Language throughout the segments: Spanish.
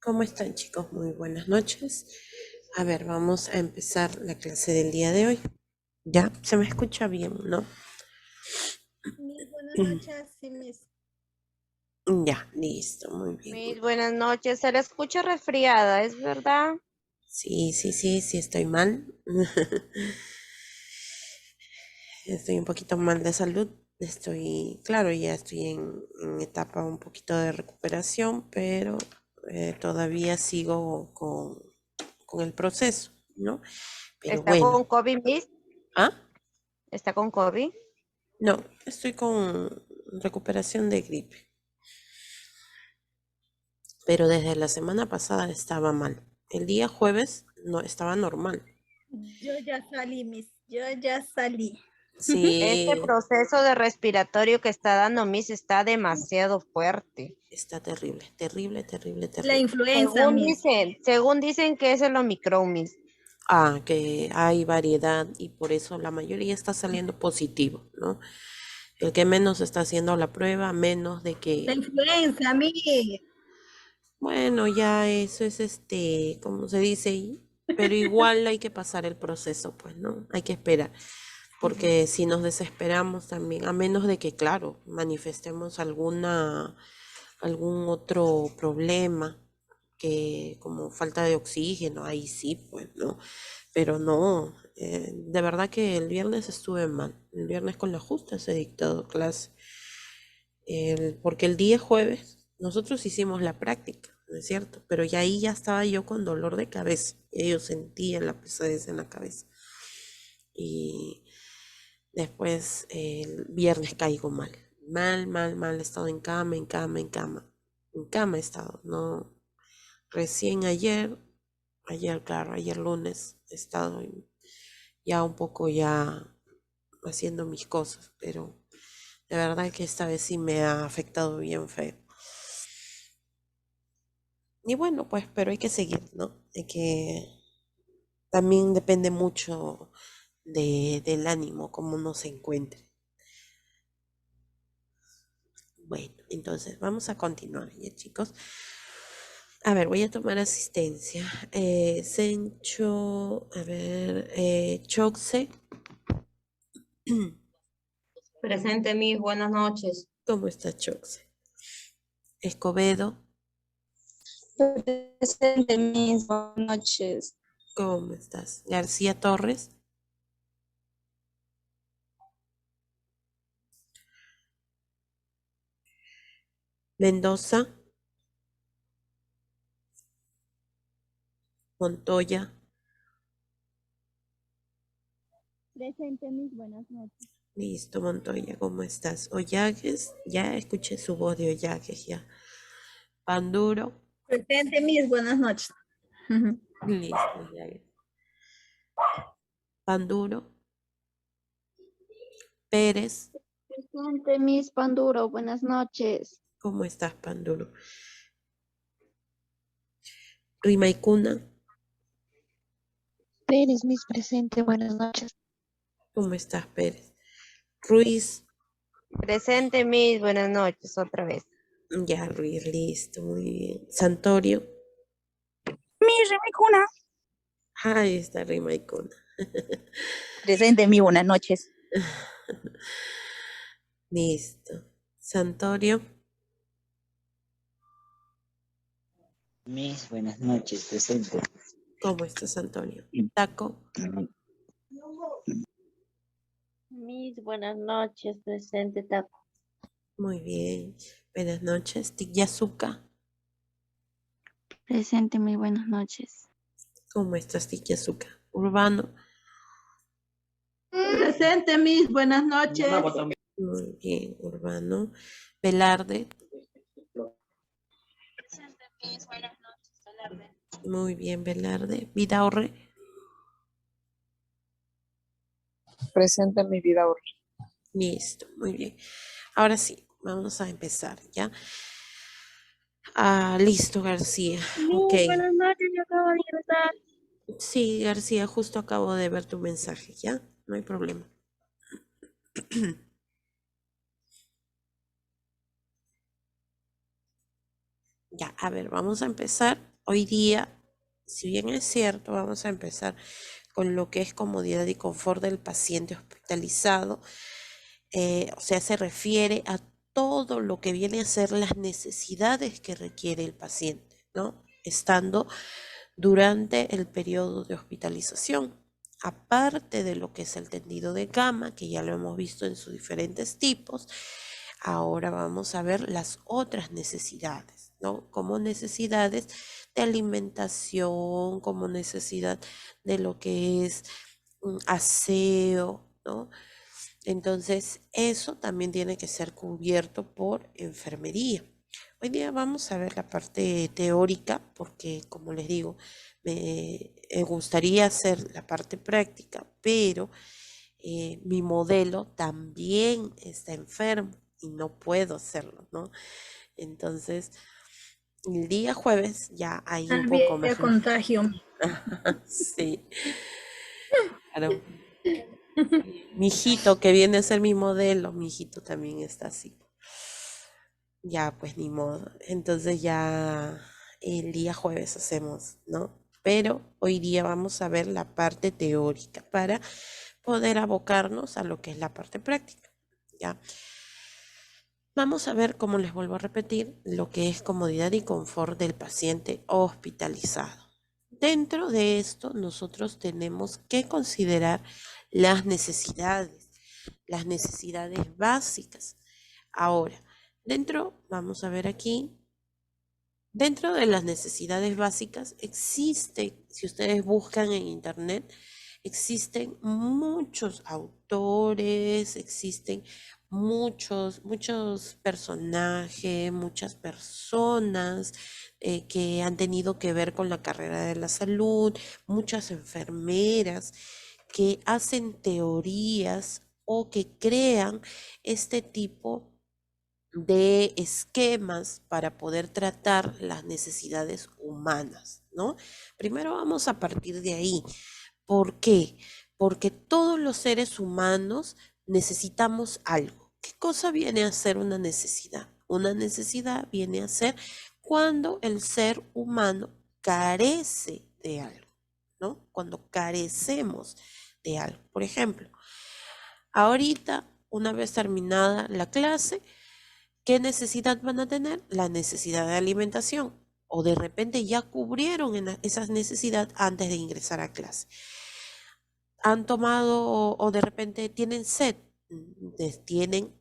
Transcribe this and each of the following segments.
¿Cómo están, chicos? Muy buenas noches. A ver, vamos a empezar la clase del día de hoy. Ya, se me escucha bien, ¿no? Mis buenas noches, sí, mis. Ya, listo, muy bien. Mis buenas noches, se la escucha resfriada, ¿es verdad? Sí, estoy mal. Estoy un poquito mal de salud. Claro, ya estoy en etapa un poquito de recuperación, pero todavía sigo con el proceso, ¿no? Pero ¿Está bueno. con COVID, Miss? ¿Ah? ¿Está con COVID? No, estoy con recuperación de gripe. Pero desde la semana pasada estaba mal. El día jueves no estaba normal. Yo ya salí, mis. Yo ya salí. Este Sí, proceso de respiratorio que está dando Miss está demasiado fuerte. está terrible, terrible, terrible, La terrible. influenza, mis. Según dicen que es el Omicron, Miss. Ah, que hay variedad y por eso la mayoría está saliendo positivo, ¿no? El que menos está haciendo la prueba, menos de La que, influenza, mis. bueno, ya eso es como se dice, pero igual hay que pasar el proceso, pues, ¿no? Hay que esperar. Porque si nos desesperamos también, a menos de que, claro, manifestemos algún otro problema, que como falta de oxígeno, ahí sí, pues, ¿no? Pero no, de verdad que el viernes estuve mal. El viernes con la justa se dictado clase. Porque el día jueves nosotros hicimos la práctica, ¿no es cierto? Pero ya ahí ya estaba yo con dolor de cabeza. Y yo sentía la pesadez en la cabeza. Y después el viernes caigo mal. Mal, mal, mal. He estado en cama, en cama, en cama. En cama he estado. No. Recién ayer, claro, ayer lunes he estado ya un poco ya haciendo mis cosas, pero de verdad que esta vez sí me ha afectado bien feo. Y bueno, pues, pero hay que seguir, ¿no? Hay que también depende mucho del ánimo, cómo uno se encuentre. Bueno, entonces vamos a continuar ya, chicos. A ver, voy a tomar asistencia. Sencho, a ver, Choxe, Presente, mis buenas noches. ¿cómo está Choxe? Escobedo, Presente, mis buenas noches. ¿cómo estás? García Torres, Mendoza, Montoya, Presente, mis buenas noches. listo, Montoya, ¿cómo estás? Ollagues, ya escuché su voz de Ollagues, ya. Panduro, Presente, mis. Buenas noches. listo, Ollagues. Panduro, Pérez, Presente, mis Panduro, buenas noches. ¿cómo estás, Panduro? Rimaicuna, Pérez, mis presente, buenas noches. ¿cómo estás, Pérez? Ruiz, Presente, Miss, buenas noches, otra vez. ya, Ruiz, listo, muy bien. Santorio, Mi Remicuna. ahí está Rimaicuna. Presente, mi buenas noches. Listo. Santorio, Mis buenas noches, presente. ¿cómo estás, Antonio? Taco, Mis buenas noches, presente, Taco. muy bien. Buenas noches. Tiyazuka, Presente, muy buenas noches. ¿cómo estás, Tiyazuka? Urbano, Presente, mis buenas noches. muy bien, Urbano. Velarde, Presente, mis buenas noches, Velarde. muy bien, Velarde. Vidaurre, Presente en mi vida. listo, muy bien. Ahora sí, vamos a empezar, ¿ya? Ah, listo, García. Ok. Mis buenas noches, yo acabo de ingresar. Sí, García, justo acabo de ver tu mensaje, ¿ya? No hay problema. Ya, a ver, vamos a empezar hoy día, si bien es cierto, vamos a empezar con lo que es comodidad y confort del paciente hospitalizado. O sea, se refiere a todo lo que viene a ser las necesidades que requiere el paciente, ¿no? Estando durante el periodo de hospitalización. Aparte de lo que es el tendido de cama, que ya lo hemos visto en sus diferentes tipos, ahora vamos a ver las otras necesidades, ¿no? Como necesidades de alimentación, como necesidad de lo que es aseo, ¿no? Entonces, eso también tiene que ser cubierto por enfermería. Hoy día vamos a ver la parte teórica porque, como les digo, me gustaría hacer la parte práctica, pero mi modelo también está enfermo y no puedo hacerlo, ¿no? Entonces, el día jueves ya hay un poco Había más. contagio. Sí, claro. Mi hijito, que viene a ser mi modelo, mi hijito también está así. Ya, pues ni modo. Entonces ya el día jueves hacemos, ¿no? Pero hoy día vamos a ver la parte teórica para poder abocarnos a lo que es la parte práctica, ¿ya? Vamos a ver, como les vuelvo a repetir, lo que es comodidad y confort del paciente hospitalizado. Dentro de esto, nosotros tenemos que considerar las necesidades básicas. Ahora, vamos a ver aquí, dentro de las necesidades básicas existen, si ustedes buscan en internet, existen muchos autores, existen muchos personajes, muchas personas que han tenido que ver con la carrera de la salud, muchas enfermeras que hacen teorías o que crean este tipo de esquemas para poder tratar las necesidades humanas, ¿no? Primero vamos a partir de ahí. ¿Por qué? Porque todos los seres humanos necesitamos algo. ¿Qué cosa viene a ser una necesidad? Una necesidad viene a ser cuando el ser humano carece de algo, ¿no? Cuando carecemos de algo. Por ejemplo, ahorita, una vez terminada la clase, ¿qué necesidad van a tener? La necesidad de alimentación. O de repente ya cubrieron esas necesidades antes de ingresar a clase. Han tomado o de repente tienen sed, tienen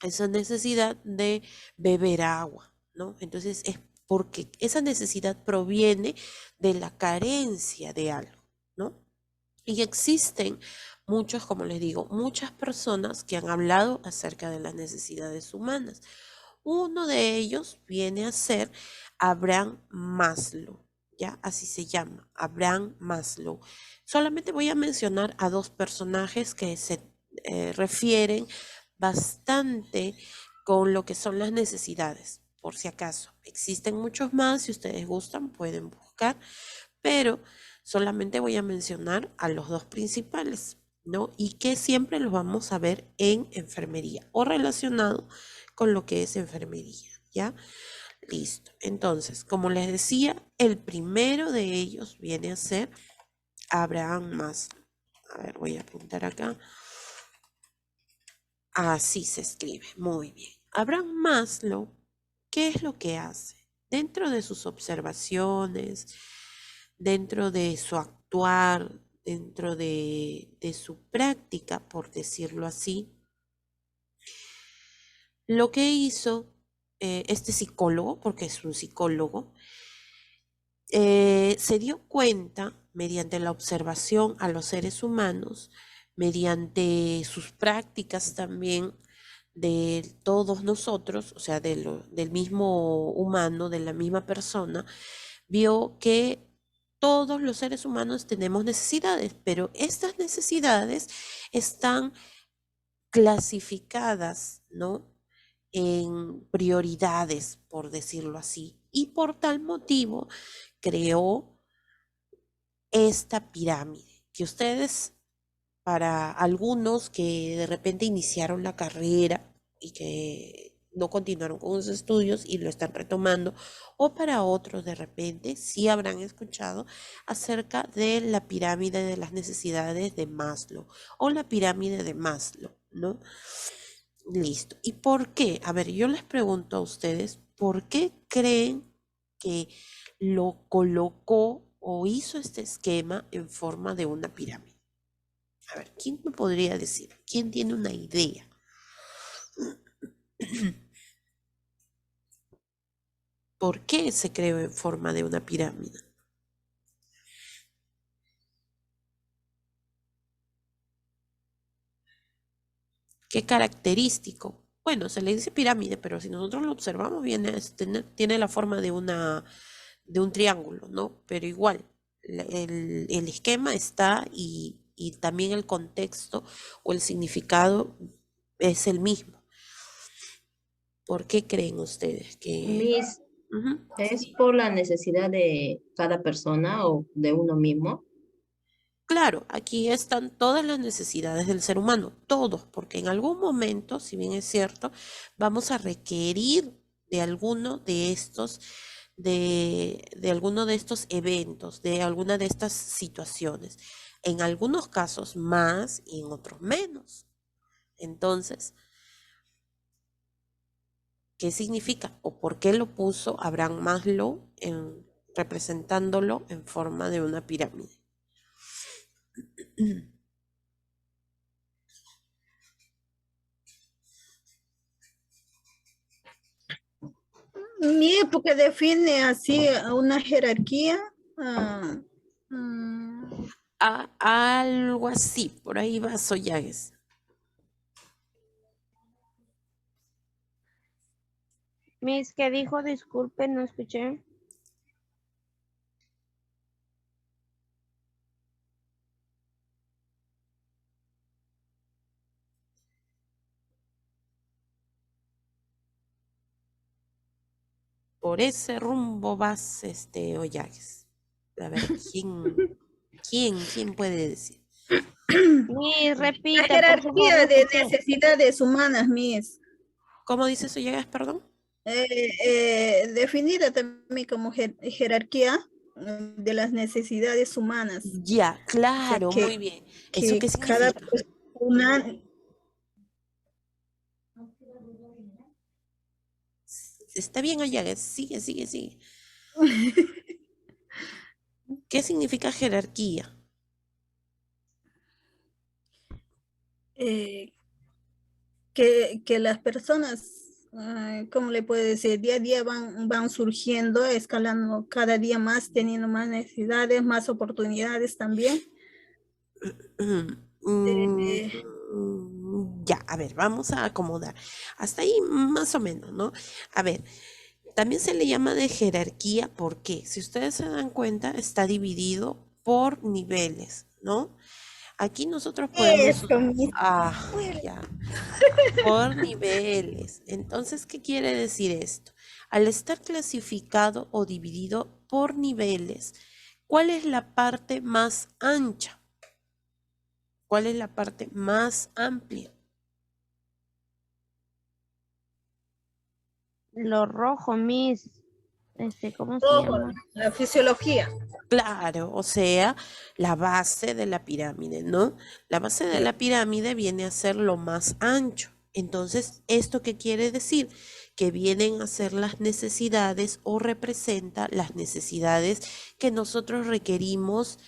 esa necesidad de beber agua, ¿no? Entonces es porque esa necesidad proviene de la carencia de algo, ¿no? Y existen muchos, como les digo, muchas personas que han hablado acerca de las necesidades humanas. Uno de ellos viene a ser Abraham Maslow, ¿ya? Así se llama, Abraham Maslow. Solamente voy a mencionar a dos personajes que se refieren bastante con lo que son las necesidades, por si acaso. Existen muchos más, si ustedes gustan, pueden buscar, pero solamente voy a mencionar a los dos principales, ¿no? Y que siempre los vamos a ver en enfermería o relacionado con lo que es enfermería, ¿ya? Listo. Entonces, como les decía, el primero de ellos viene a ser Abraham Maslow. A ver, voy a apuntar acá. Así se escribe, muy bien. Abraham Maslow, ¿qué es lo que hace? Dentro de sus observaciones, dentro de su actuar, dentro de su práctica, por decirlo así, lo que hizo este psicólogo, porque es un psicólogo, se dio cuenta mediante la observación a los seres humanos, mediante sus prácticas también de todos nosotros, o sea, del mismo humano, de la misma persona, vio que todos los seres humanos tenemos necesidades, pero estas necesidades están clasificadas, ¿no? En prioridades, por decirlo así. Y por tal motivo creó esta pirámide, que ustedes, para algunos que de repente iniciaron la carrera y que no continuaron con los estudios y lo están retomando, o para otros de repente sí habrán escuchado acerca de la pirámide de las necesidades de Maslow o la pirámide de Maslow, ¿no? Listo. ¿Y por qué? A ver, yo les pregunto a ustedes, ¿por qué creen que lo colocó o hizo este esquema en forma de una pirámide? A ver, ¿quién me podría decir? ¿Quién tiene una idea? ¿Por qué se creó en forma de una pirámide? ¿Qué característico? Bueno, se le dice pirámide, pero si nosotros lo observamos, tiene la forma de un triángulo, ¿no? Pero igual, el esquema está y también el contexto o el significado es el mismo. ¿Por qué creen ustedes que...? Miss, Ujú. ¿es por la necesidad de cada persona o de uno mismo? Claro, aquí están todas las necesidades del ser humano, todos, porque en algún momento, si bien es cierto, vamos a requerir de alguno de estos, de alguno de estos eventos, de alguna de estas situaciones. En algunos casos más y en otros menos. Entonces, ¿qué significa o por qué lo puso Abraham Maslow representándolo en forma de una pirámide? Porque define así una jerarquía. ah, mm, Algo así, por ahí va Sollagues. Miss, ¿qué dijo? Disculpe, no escuché. Por ese rumbo vas, Ollagues. A ver, ¿quién puede decir? Miss, la repita, por favor, jerarquía no de escuché. necesidades humanas, Miss. ¿Cómo dice Sollagues, perdón? Definida también como jerarquía de las necesidades humanas. Ya, O sea, claro, muy bien. ¿Eso qué que cada significa? persona Está bien, Ollagues, sigue. ¿Qué significa jerarquía? eh, que las personas, ¿cómo le puede decir? Día a día van surgiendo, escalando cada día más, teniendo más necesidades, más oportunidades también. Mm, Eh, ya, a ver, vamos a acomodar. Hasta ahí más o menos, ¿no? A ver, también se le llama de jerarquía porque, si ustedes se dan cuenta, está dividido por niveles, ¿no? Aquí nosotros podemos... Eso mismo. Ah, ya, por niveles. Entonces, ¿qué quiere decir esto? Al estar clasificado o dividido por niveles, ¿cuál es la parte más ancha? ¿Cuál es la parte más amplia? Lo rojo, Miss. ¿Cómo se Ojo, llama? la fisiología. Claro, o sea, la base de la pirámide, ¿no? La base de la pirámide viene a ser lo más ancho. Entonces, ¿esto qué quiere decir? Que vienen a ser las necesidades o representa las necesidades que nosotros requerimos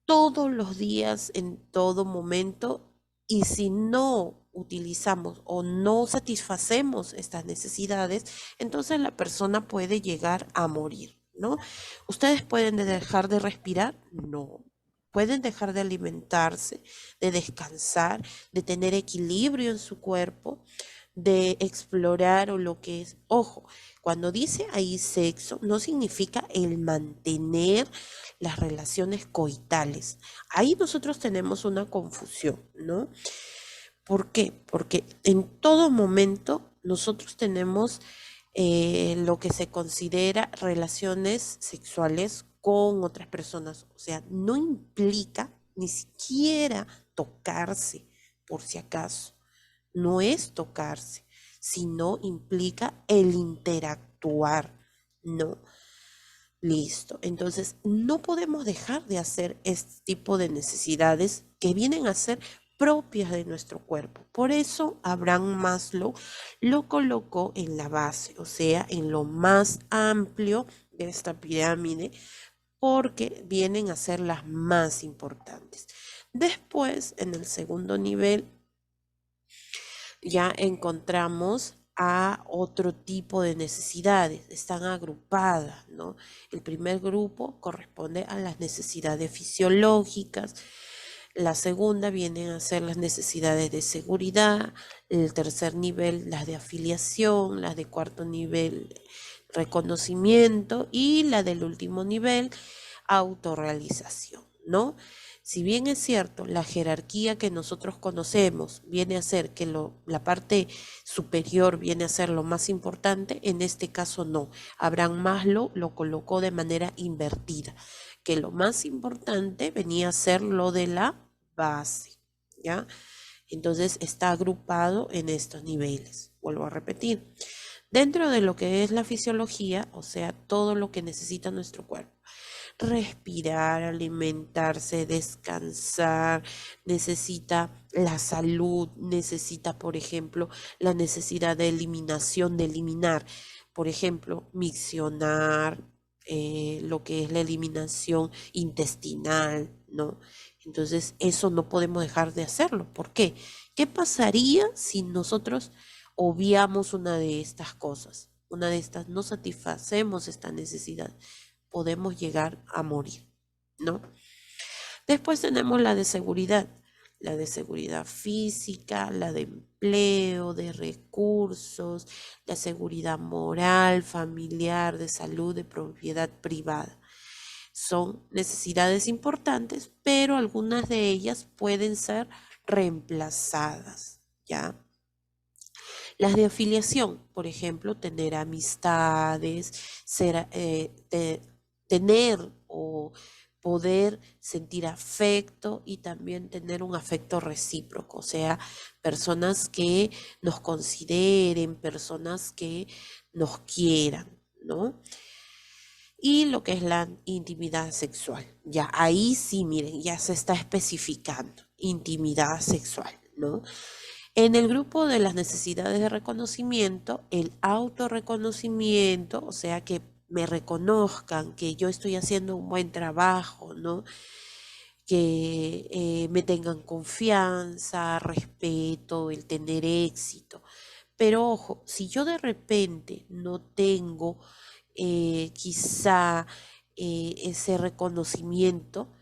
todos los días, en todo momento, y si no utilizamos o no satisfacemos estas necesidades, entonces la persona puede llegar a morir, ¿no? ¿Ustedes pueden dejar de respirar? No. Pueden dejar de alimentarse, de descansar, de tener equilibrio en su cuerpo, de explorar o lo que es. Ojo, cuando dice ahí sexo, no significa el mantener las relaciones coitales. Ahí nosotros tenemos una confusión, ¿no? ¿Por qué? Porque en todo momento nosotros tenemos lo que se considera relaciones sexuales con otras personas. O sea, no implica ni siquiera tocarse, por si acaso. No es tocarse, sino implica el interactuar, ¿no? Listo. Entonces, no podemos dejar de hacer este tipo de necesidades que vienen a ser propias de nuestro cuerpo. Por eso Abraham Maslow lo colocó en la base, o sea, en lo más amplio de esta pirámide, porque vienen a ser las más importantes. Después, en el segundo nivel, ya encontramos a otro tipo de necesidades, están agrupadas, ¿no? El primer grupo corresponde a las necesidades fisiológicas, la segunda vienen a ser las necesidades de seguridad, el tercer nivel las de afiliación, las de cuarto nivel reconocimiento y la del último nivel autorrealización, ¿no? Si bien es cierto, la jerarquía que nosotros conocemos viene a ser que la parte superior viene a ser lo más importante, en este caso no. Abraham Maslow lo colocó de manera invertida, que lo más importante venía a ser lo de la base, ¿ya? Entonces está agrupado en estos niveles. Vuelvo a repetir. Dentro de lo que es la fisiología, o sea, todo lo que necesita nuestro cuerpo. Respirar, alimentarse, descansar, necesita la salud, necesita, por ejemplo, la necesidad de eliminación, de eliminar, por ejemplo, miccionar, lo que es la eliminación intestinal, ¿no? Entonces, eso no podemos dejar de hacerlo. ¿Por qué? ¿Qué pasaría si nosotros obviamos una de estas cosas? Una de estas, no satisfacemos esta necesidad, podemos llegar a morir, ¿no? Después tenemos la de seguridad física, la de empleo, de recursos, la seguridad moral, familiar, de salud, de propiedad privada. Son necesidades importantes, pero algunas de ellas pueden ser reemplazadas, ¿ya? Las de afiliación, por ejemplo, tener amistades, tener o poder sentir afecto y también tener un afecto recíproco, o sea, personas que nos consideren, personas que nos quieran, ¿no? Y lo que es la intimidad sexual. Ya ahí sí, miren, ya se está especificando intimidad sexual, ¿no? En el grupo de las necesidades de reconocimiento, el autorreconocimiento, o sea, que me reconozcan, que yo estoy haciendo un buen trabajo, ¿no? Que me tengan confianza, respeto, el tener éxito. Pero ojo, si yo de repente no tengo quizá ese reconocimiento,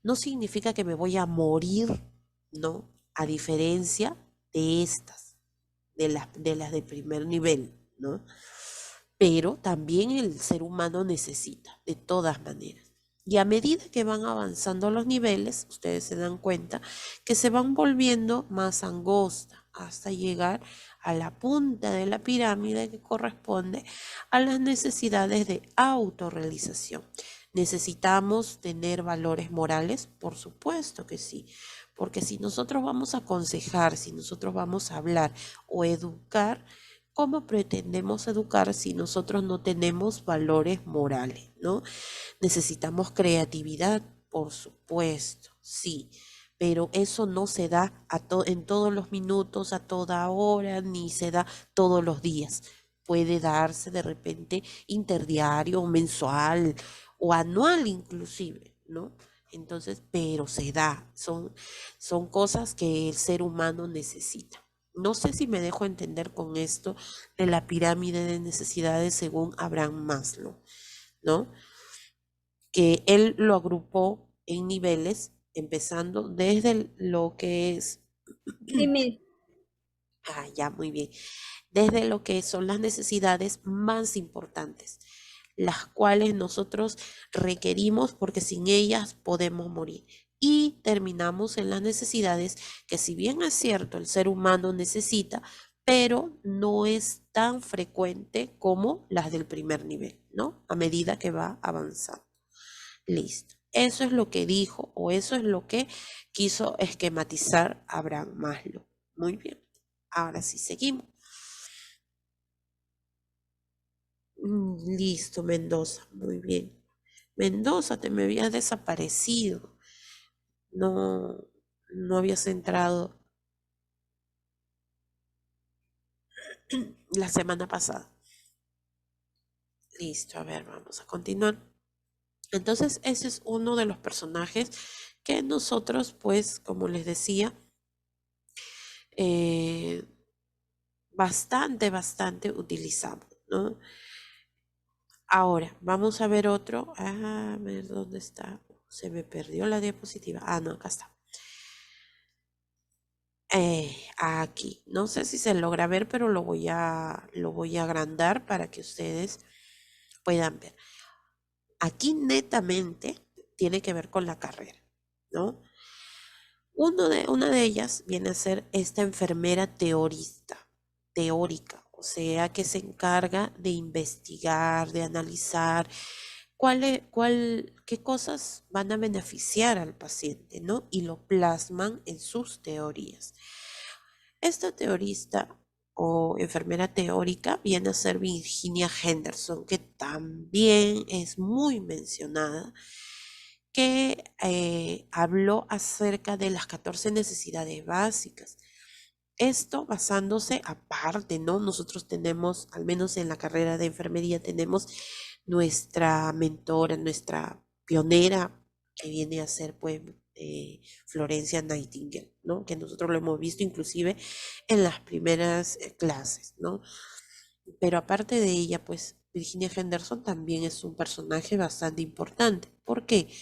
no significa que me voy a morir, ¿no? A diferencia de estas, de las de primer nivel, ¿no? Pero también el ser humano necesita, de todas maneras. Y a medida que van avanzando los niveles, ustedes se dan cuenta que se van volviendo más angosta hasta llegar a la punta de la pirámide que corresponde a las necesidades de autorrealización. ¿Necesitamos tener valores morales? Por supuesto que sí, porque si nosotros vamos a aconsejar, si nosotros vamos a hablar o educar, ¿cómo pretendemos educar si nosotros no tenemos valores morales, ¿no? Necesitamos creatividad, por supuesto, sí, pero eso no se da en todos los minutos, a toda hora, ni se da todos los días. Puede darse de repente interdiario, mensual o anual inclusive, ¿no? Entonces, pero se da, son cosas que el ser humano necesita. No sé si me dejo entender con esto de la pirámide de necesidades según Abraham Maslow, ¿no? Que él lo agrupó en niveles, empezando desde lo que es, Sí, Miss. ya, muy bien, desde lo que son las necesidades más importantes, las cuales nosotros requerimos porque sin ellas podemos morir. Y terminamos en las necesidades que, si bien es cierto, el ser humano necesita, pero no es tan frecuente como las del primer nivel, ¿no? A medida que va avanzando. Listo. Eso es lo que dijo o eso es lo que quiso esquematizar Abraham Maslow. Muy bien. Ahora sí, seguimos. Listo, Mendoza, muy bien. Mendoza, te me habías desaparecido. No, no habías entrado la semana pasada. Listo, a ver, vamos a continuar. Entonces, ese es uno de los personajes que nosotros, pues, como les decía, eh, bastante utilizamos, ¿no? Ahora, vamos a ver otro. A ver, ¿dónde está? Se me perdió la diapositiva. Ah, no, acá está. Aquí. No sé si se logra ver, pero lo voy a agrandar para que ustedes puedan ver. Aquí netamente tiene que ver con la carrera, ¿no? Una de ellas viene a ser esta enfermera teórica, o sea, que se encarga de investigar, de analizar qué cosas van a beneficiar al paciente, ¿no? Y lo plasman en sus teorías. Esta teorista o enfermera teórica viene a ser Virginia Henderson, que también es muy mencionada, que habló acerca de las 14 necesidades básicas. Esto basándose aparte, ¿no? Nosotros tenemos, al menos en la carrera de enfermería, tenemos nuestra mentora, nuestra pionera, que viene a ser, pues, Florencia Nightingale, ¿no? Que nosotros lo hemos visto inclusive en las primeras clases, ¿no? Pero aparte de ella, pues, Virginia Henderson también es un personaje bastante importante. ¿Por qué?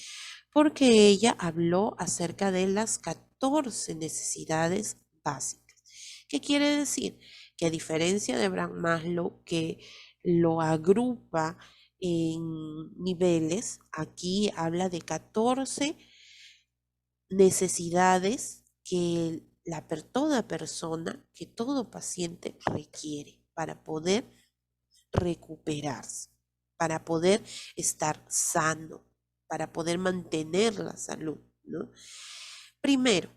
Porque ella habló acerca de las 14 necesidades básicas. ¿Qué quiere decir? Que a diferencia de Abraham Maslow, que lo agrupa en niveles, aquí habla de 14 necesidades que toda persona, que todo paciente requiere para poder recuperarse, para poder estar sano, para poder mantener la salud, ¿no? Primero,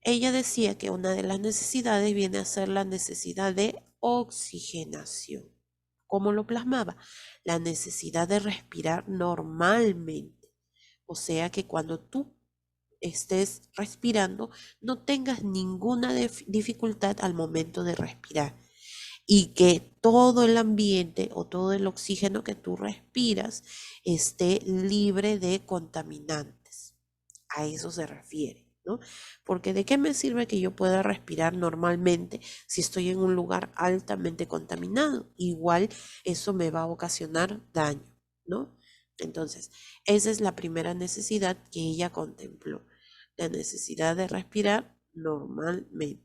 ella decía que una de las necesidades viene a ser la necesidad de oxigenación. ¿Cómo lo plasmaba? La necesidad de respirar normalmente. O sea que cuando tú estés respirando, no tengas ninguna dificultad al momento de respirar. Y que todo el ambiente o todo el oxígeno que tú respiras esté libre de contaminantes. A eso se refiere, ¿no? Porque ¿de qué me sirve que yo pueda respirar normalmente si estoy en un lugar altamente contaminado? Igual eso me va a ocasionar daño, ¿no? Entonces, esa es la primera necesidad que ella contempló, la necesidad de respirar normalmente.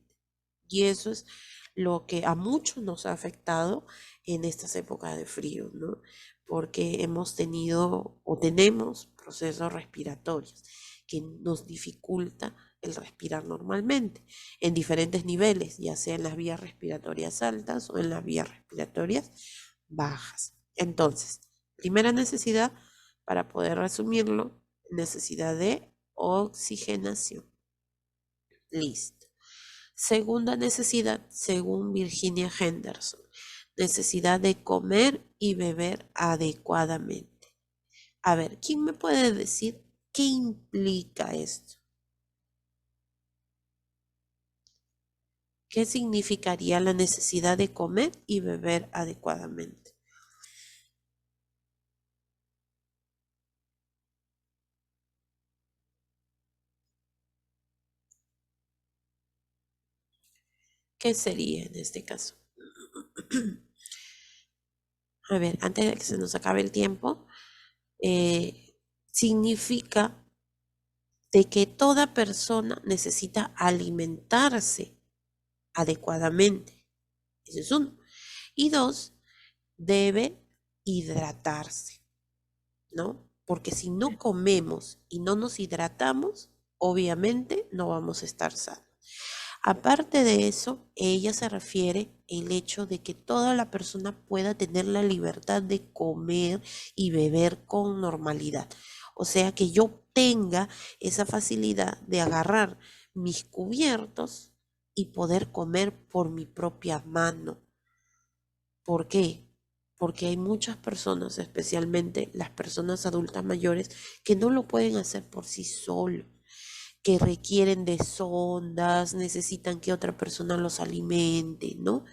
Y eso es lo que a muchos nos ha afectado en estas épocas de frío, ¿no? Porque hemos tenido o tenemos procesos respiratorios que nos dificulta el respirar normalmente en diferentes niveles, ya sea en las vías respiratorias altas o en las vías respiratorias bajas. Entonces, primera necesidad, para poder resumirlo, necesidad de oxigenación. Listo. Segunda necesidad, según Virginia Henderson, necesidad de comer y beber adecuadamente. A ver, ¿quién me puede decir qué implica esto? ¿Qué significaría la necesidad de comer y beber adecuadamente? ¿Qué sería en este caso? A ver, antes de que se nos acabe el tiempo, significa de que toda persona necesita alimentarse adecuadamente. Ese es uno. Y dos, debe hidratarse, ¿no? Porque si no comemos y no nos hidratamos, obviamente no vamos a estar sanos. Aparte de eso, ella se refiere el hecho de que toda la persona pueda tener la libertad de comer y beber con normalidad. O sea, que yo tenga esa facilidad de agarrar mis cubiertos y poder comer por mi propia mano. ¿Por qué? porque hay muchas personas, especialmente las personas adultas mayores, que no lo pueden hacer por sí solos, que requieren de sondas, necesitan que otra persona los alimente, ¿no?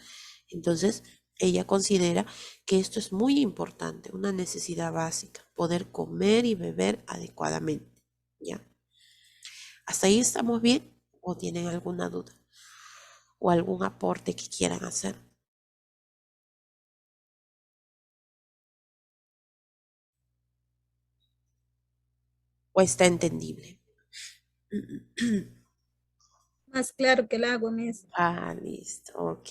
Entonces, ella considera que esto es muy importante, una necesidad básica, poder comer y beber adecuadamente, ¿ya? ¿Hasta ahí estamos bien? ¿O tienen alguna duda? ¿O algún aporte que quieran hacer? ¿O está entendible? Más claro que el agua, Miss. Ah, listo, ok.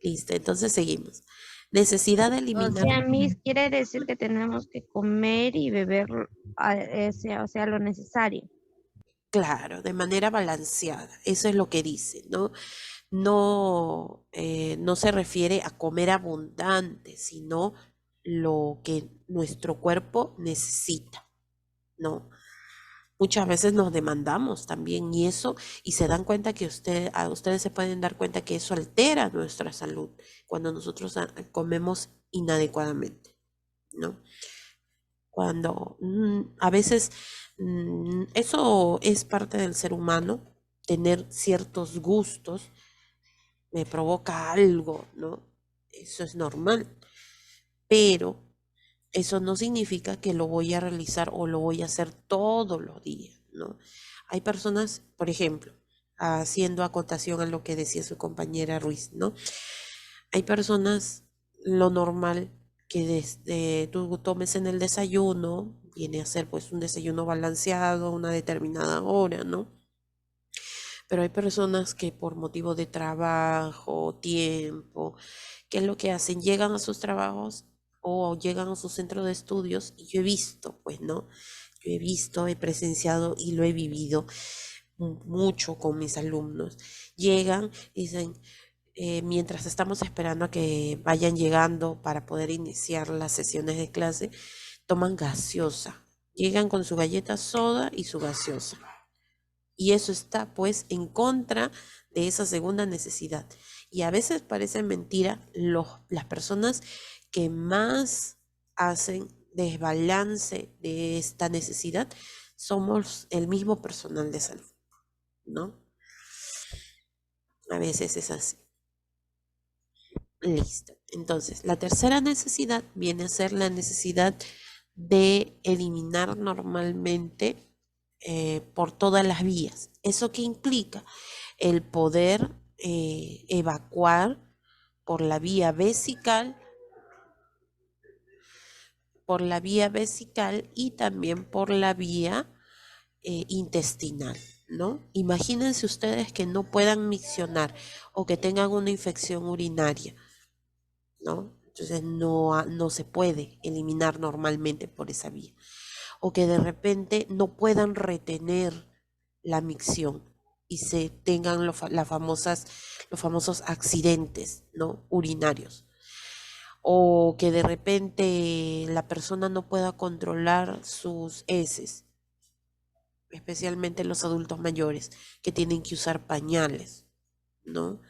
Listo, entonces seguimos. Necesidad de O eliminar. sea, Miss, quiere decir que tenemos que comer y beber, o sea, lo necesario. Claro, de manera balanceada. Eso es lo que dice, ¿no? No, no se refiere a comer abundante, sino lo que nuestro cuerpo necesita, ¿no? Muchas veces nos demandamos también y eso, y se dan cuenta que ustedes se pueden dar cuenta que eso altera nuestra salud cuando nosotros comemos inadecuadamente, ¿no? Cuando a veces eso es parte del ser humano, tener ciertos gustos me provoca algo, ¿no? Eso es normal, pero eso no significa que lo voy a realizar o lo voy a hacer todos los días, ¿no? Hay personas, por ejemplo, haciendo acotación a lo que decía su compañera Ruiz, ¿no? Hay personas, lo normal, que desde tú tomes en el desayuno, viene a ser pues un desayuno balanceado a una determinada hora, ¿no? Pero hay personas que por motivo de trabajo, tiempo, ¿qué es lo que hacen? Llegan a sus trabajos o llegan a su centro de estudios y yo he visto, pues, ¿no? Yo he visto, he presenciado y lo he vivido mucho con mis alumnos. Llegan y dicen, mientras estamos esperando a que vayan llegando para poder iniciar las sesiones de clase, toman gaseosa. Llegan con su galleta soda y su gaseosa. Y eso está pues en contra de esa segunda necesidad. Y a veces parece mentira, las personas que más hacen desbalance de esta necesidad somos el mismo personal de salud, ¿no? A veces es así. Listo. Entonces, la tercera necesidad viene a ser la necesidad de eliminar normalmente por todas las vías. ¿Eso qué implica? El poder evacuar por la vía vesical y también por la vía intestinal, ¿no? Imagínense ustedes que no puedan miccionar o que tengan una infección urinaria, ¿no? Entonces no se puede eliminar normalmente por esa vía. O que de repente no puedan retener la micción y se tengan los famosos accidentes, ¿no? Urinarios. O que de repente la persona no pueda controlar sus heces, especialmente los adultos mayores que tienen que usar pañales, ¿no?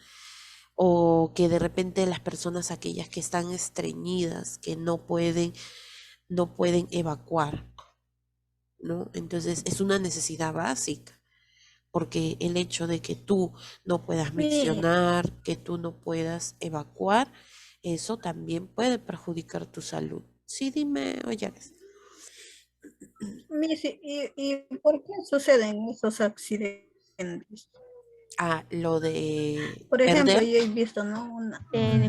O que de repente las personas aquellas que están estreñidas, que no pueden evacuar, ¿no? Entonces es una necesidad básica, porque el hecho de que tú no puedas miccionar, que tú no puedas evacuar, eso también puede perjudicar tu salud. Sí, dime, oye. Miss, ¿y por qué suceden esos accidentes? Lo de Por ejemplo, perder. yo he visto, ¿no?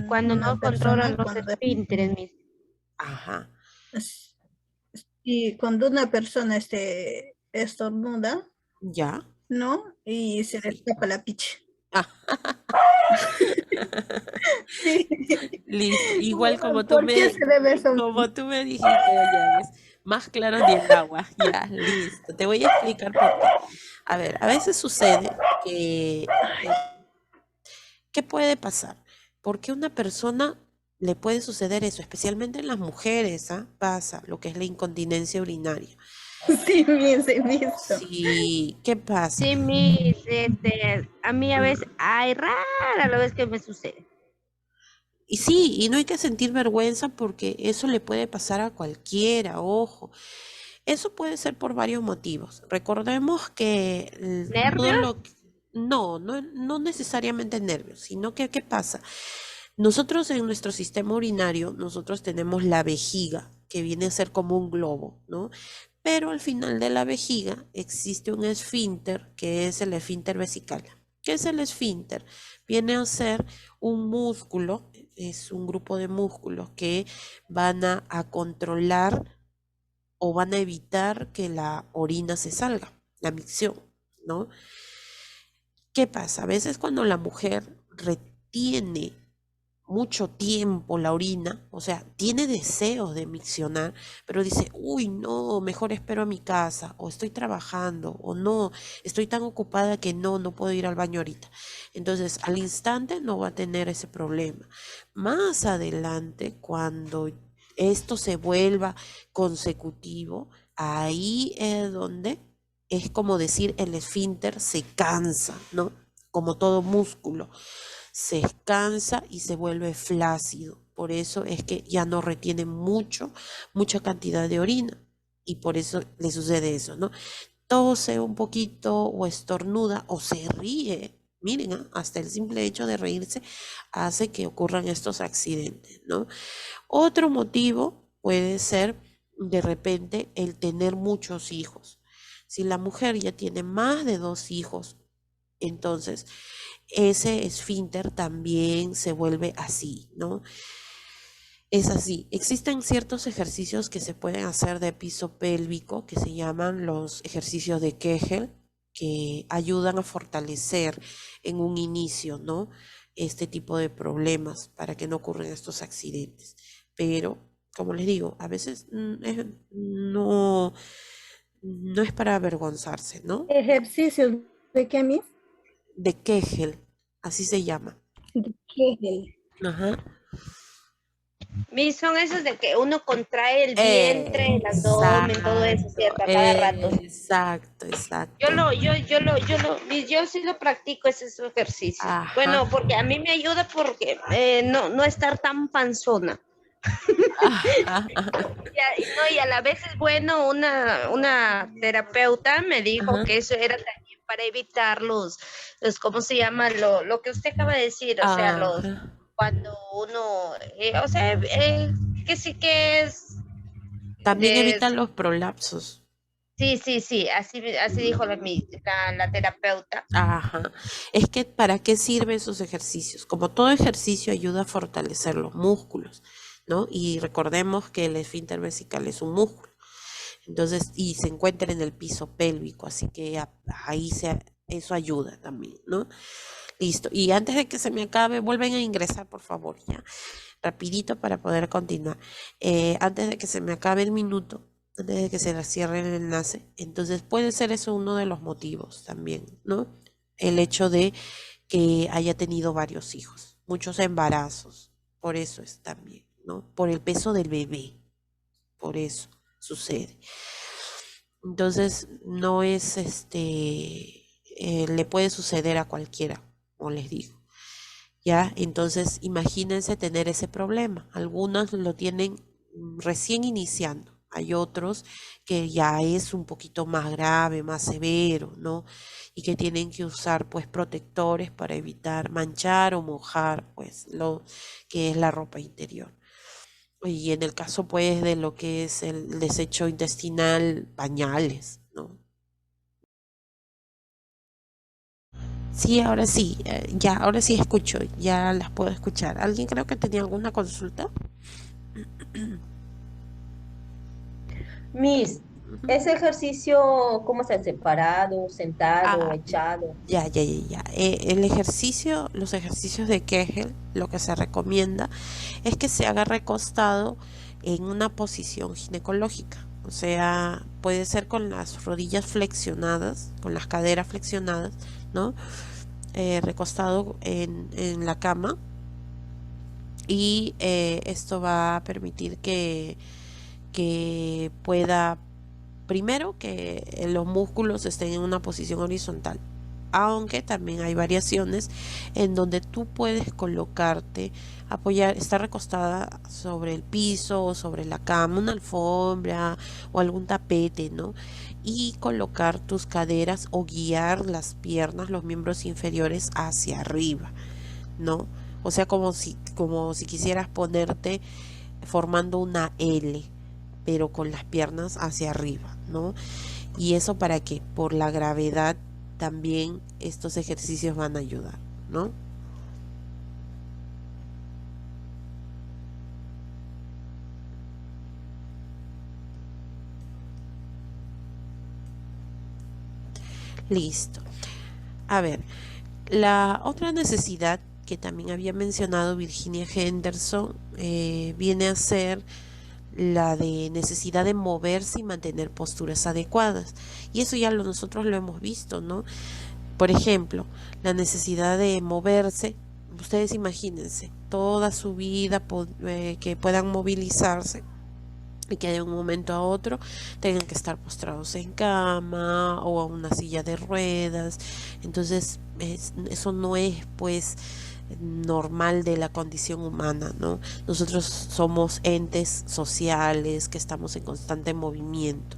Cuando Una no persona controlan los esfínteres, Miss. Ajá. Y cuando una persona estornuda, Ya. ¿no? Y se le tapa la picha. Listo. Igual como tú ¿Por qué se debe eso? como tú me dijiste, oye, más claro ni el agua. Ya, listo. Te voy a explicar por qué. A ver, a veces sucede que ¿qué puede pasar? Porque a una persona le puede suceder eso, especialmente en las mujeres, ¿ah? Pasa lo que es la incontinencia urinaria. Sí, Miss, he visto. Sí, ¿qué pasa? Sí, Miss, a mí a veces, ay, rara la vez que me sucede. Y sí, y no hay que sentir vergüenza porque eso le puede pasar a cualquiera, ojo. Eso puede ser por varios motivos. Recordemos que todo ¿Nervios? lo no necesariamente nervios, sino que ¿qué pasa? Nosotros en nuestro sistema urinario, nosotros tenemos la vejiga, que viene a ser como un globo, ¿no? Pero al final de la vejiga existe un esfínter, que es el esfínter vesical. ¿Qué es el esfínter? Viene a ser un músculo, es un grupo de músculos que van a controlar o van a evitar que la orina se salga, la micción, ¿no? ¿Qué pasa? A veces cuando la mujer retiene mucho tiempo la orina, o sea, tiene deseos de miccionar, pero dice, uy, no, mejor espero a mi casa, o estoy trabajando, o no, estoy tan ocupada que no puedo ir al baño ahorita. Entonces, al instante no va a tener ese problema. Más adelante, cuando esto se vuelva consecutivo, ahí es donde es como decir, el esfínter se cansa, ¿no? Como todo músculo se cansa y se vuelve flácido. Por eso es que ya no retiene mucha cantidad de orina. Y por eso le sucede eso, ¿no? Tose un poquito o estornuda o se ríe. Miren, hasta el simple hecho de reírse hace que ocurran estos accidentes, ¿no? Otro motivo puede ser de repente el tener muchos hijos. Si la mujer ya tiene más de 2 hijos, entonces ese esfínter también se vuelve así, ¿no? Es así. Existen ciertos ejercicios que se pueden hacer de piso pélvico que se llaman los ejercicios de Kegel, que ayudan a fortalecer en un inicio, ¿no? Este tipo de problemas para que no ocurran estos accidentes. Pero, como les digo, a veces no es para avergonzarse, ¿no? Ejercicios de qué, Miss? De Kegel, así se llama. De Kegel. Ajá. Son esos de que uno contrae el vientre, el abdomen, todo eso, ¿cierto? A cada rato. Exacto. Yo sí lo practico ese ejercicio. Ajá. Bueno, porque a mí me ayuda porque no estar tan panzona. Y a la vez es bueno, una terapeuta me dijo Ajá. que eso era también para evitar los ¿cómo se llama? Lo que usted acaba de decir, o sea, Ajá. cuando uno, que sí que es, También evitan los prolapsos. sí, así dijo la terapeuta. Ajá. Es que ¿para qué sirven esos ejercicios? Como todo ejercicio ayuda a fortalecer los músculos, ¿no? Y recordemos que el esfínter vesical es un músculo. Entonces, y se encuentra en el piso pélvico, así que eso ayuda también, ¿no? Listo. Y antes de que se me acabe, vuelven a ingresar, por favor, ya. Rapidito para poder continuar. Antes de que se me acabe el minuto, antes de que se le cierre el enlace, entonces puede ser eso uno de los motivos también, ¿no? El hecho de que haya tenido varios hijos, muchos embarazos, por eso es también, ¿no? Por el peso del bebé, por eso sucede. Entonces, no es le puede suceder a cualquiera, como les digo. ¿Ya? Entonces, imagínense tener ese problema. Algunos lo tienen recién iniciando. Hay otros que ya es un poquito más grave, más severo, ¿no? Y que tienen que usar, pues, protectores para evitar manchar o mojar, pues, lo que es la ropa interior. Y en el caso, pues, de lo que es el desecho intestinal, pañales, ¿no? Sí, ahora sí escucho, ya las puedo escuchar. ¿Alguien creo que tenía alguna consulta? Miss, Ujú. ese ejercicio, ¿cómo se hace? ¿Parado, sentado, Ah, echado? ya. Los ejercicios de Kegel, lo que se recomienda es que se haga recostado en una posición ginecológica. O sea, puede ser con las rodillas flexionadas, con las caderas flexionadas, ¿no? Recostado en la cama y esto va a permitir que pueda, primero, que los músculos estén en una posición horizontal, aunque también hay variaciones en donde tú puedes colocarte, apoyar, estar recostada sobre el piso o sobre la cama, una alfombra o algún tapete, ¿no? Y colocar tus caderas o guiar las piernas, los miembros inferiores hacia arriba, ¿no? O sea, como si quisieras ponerte formando una L, pero con las piernas hacia arriba, ¿no? ¿Y eso para qué? Por la gravedad también estos ejercicios van a ayudar, ¿no? Listo. A ver, la otra necesidad que también había mencionado Virginia Henderson viene a ser la de necesidad de moverse y mantener posturas adecuadas. Y eso ya nosotros lo hemos visto, ¿no? Por ejemplo, la necesidad de moverse. Ustedes imagínense, toda su vida que puedan movilizarse y que de un momento a otro tengan que estar postrados en cama o a una silla de ruedas. Entonces, eso no es pues normal de la condición humana, ¿no? Nosotros somos entes sociales que estamos en constante movimiento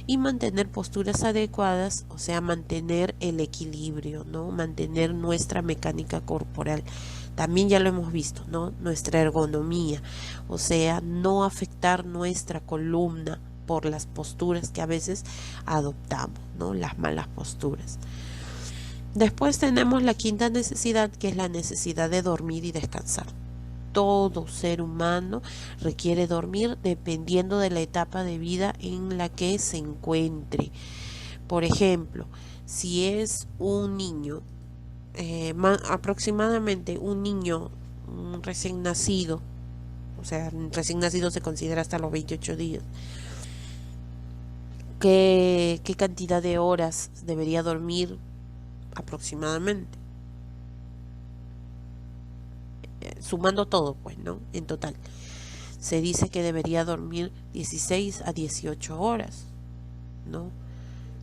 y mantener posturas adecuadas, o sea, mantener el equilibrio, ¿no? Mantener nuestra mecánica corporal. También ya lo hemos visto, ¿no? Nuestra ergonomía, o sea, no afectar nuestra columna por las posturas que a veces adoptamos, ¿no? Las malas posturas. Después tenemos la quinta necesidad, que es la necesidad de dormir y descansar. Todo ser humano requiere dormir dependiendo de la etapa de vida en la que se encuentre. Por ejemplo, si es un niño, aproximadamente un niño recién nacido, o sea, recién nacido se considera hasta los 28 días, ¿qué cantidad de horas debería dormir aproximadamente? Sumando todo, pues, ¿no? En total. Se dice que debería dormir 16 a 18 horas, ¿no?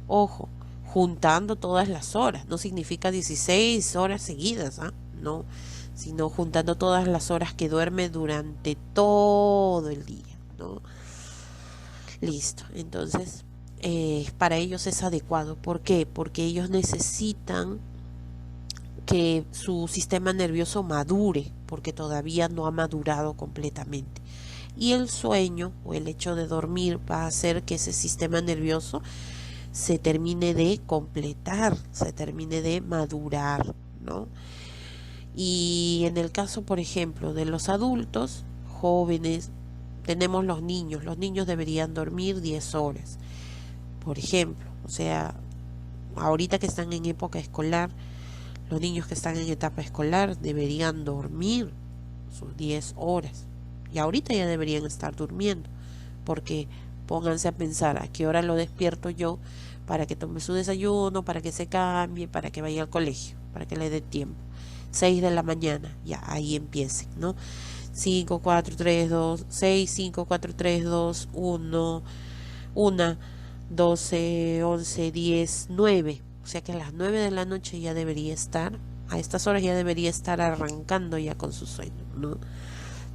Ojo, juntando todas las horas. No significa 16 horas seguidas, ¿ah? No, sino juntando todas las horas que duerme durante todo el día, ¿no? Listo. Entonces, para ellos es adecuado. ¿Por qué? Porque ellos necesitan que su sistema nervioso madure, porque todavía no ha madurado completamente. Y el sueño o el hecho de dormir va a hacer que ese sistema nervioso se termine de completar, se termine de madurar, ¿no? Y en el caso, por ejemplo, de los adultos jóvenes, tenemos los niños deberían dormir 10 horas, por ejemplo. O sea, ahorita que están en época escolar, los niños que están en etapa escolar deberían dormir sus 10 horas. Y ahorita ya deberían estar durmiendo. Porque pónganse a pensar a qué hora lo despierto yo para que tome su desayuno, para que se cambie, para que vaya al colegio, para que le dé tiempo. 6 de la mañana, ya ahí empiecen, ¿no? 5, 4, 3, 2, 6, 5, 4, 3, 2, 1, 1, 12, 11, 10, 9. O sea que a las 9 de la noche ya debería estar, a estas horas ya debería estar arrancando ya con su sueño, ¿no?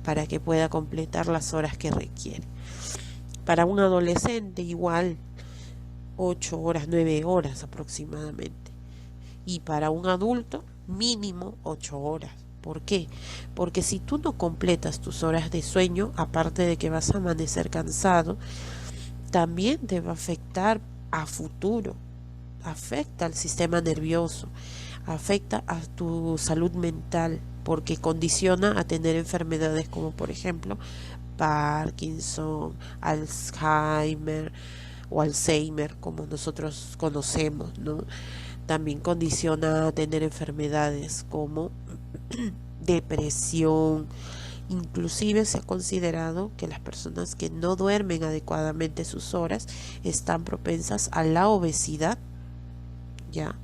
Para que pueda completar las horas que requiere. Para un adolescente igual, 8 horas, 9 horas aproximadamente. Y para un adulto, mínimo 8 horas. ¿Por qué? Porque si tú no completas tus horas de sueño, aparte de que vas a amanecer cansado, también te va a afectar a futuro. Afecta al sistema nervioso, afecta a tu salud mental, porque condiciona a tener enfermedades como, por ejemplo, Parkinson, Alzheimer o Alzheimer, como nosotros conocemos, ¿no? También condiciona a tener enfermedades como depresión. Inclusive se ha considerado que las personas que no duermen adecuadamente sus horas están propensas a la obesidad. ¿Ya?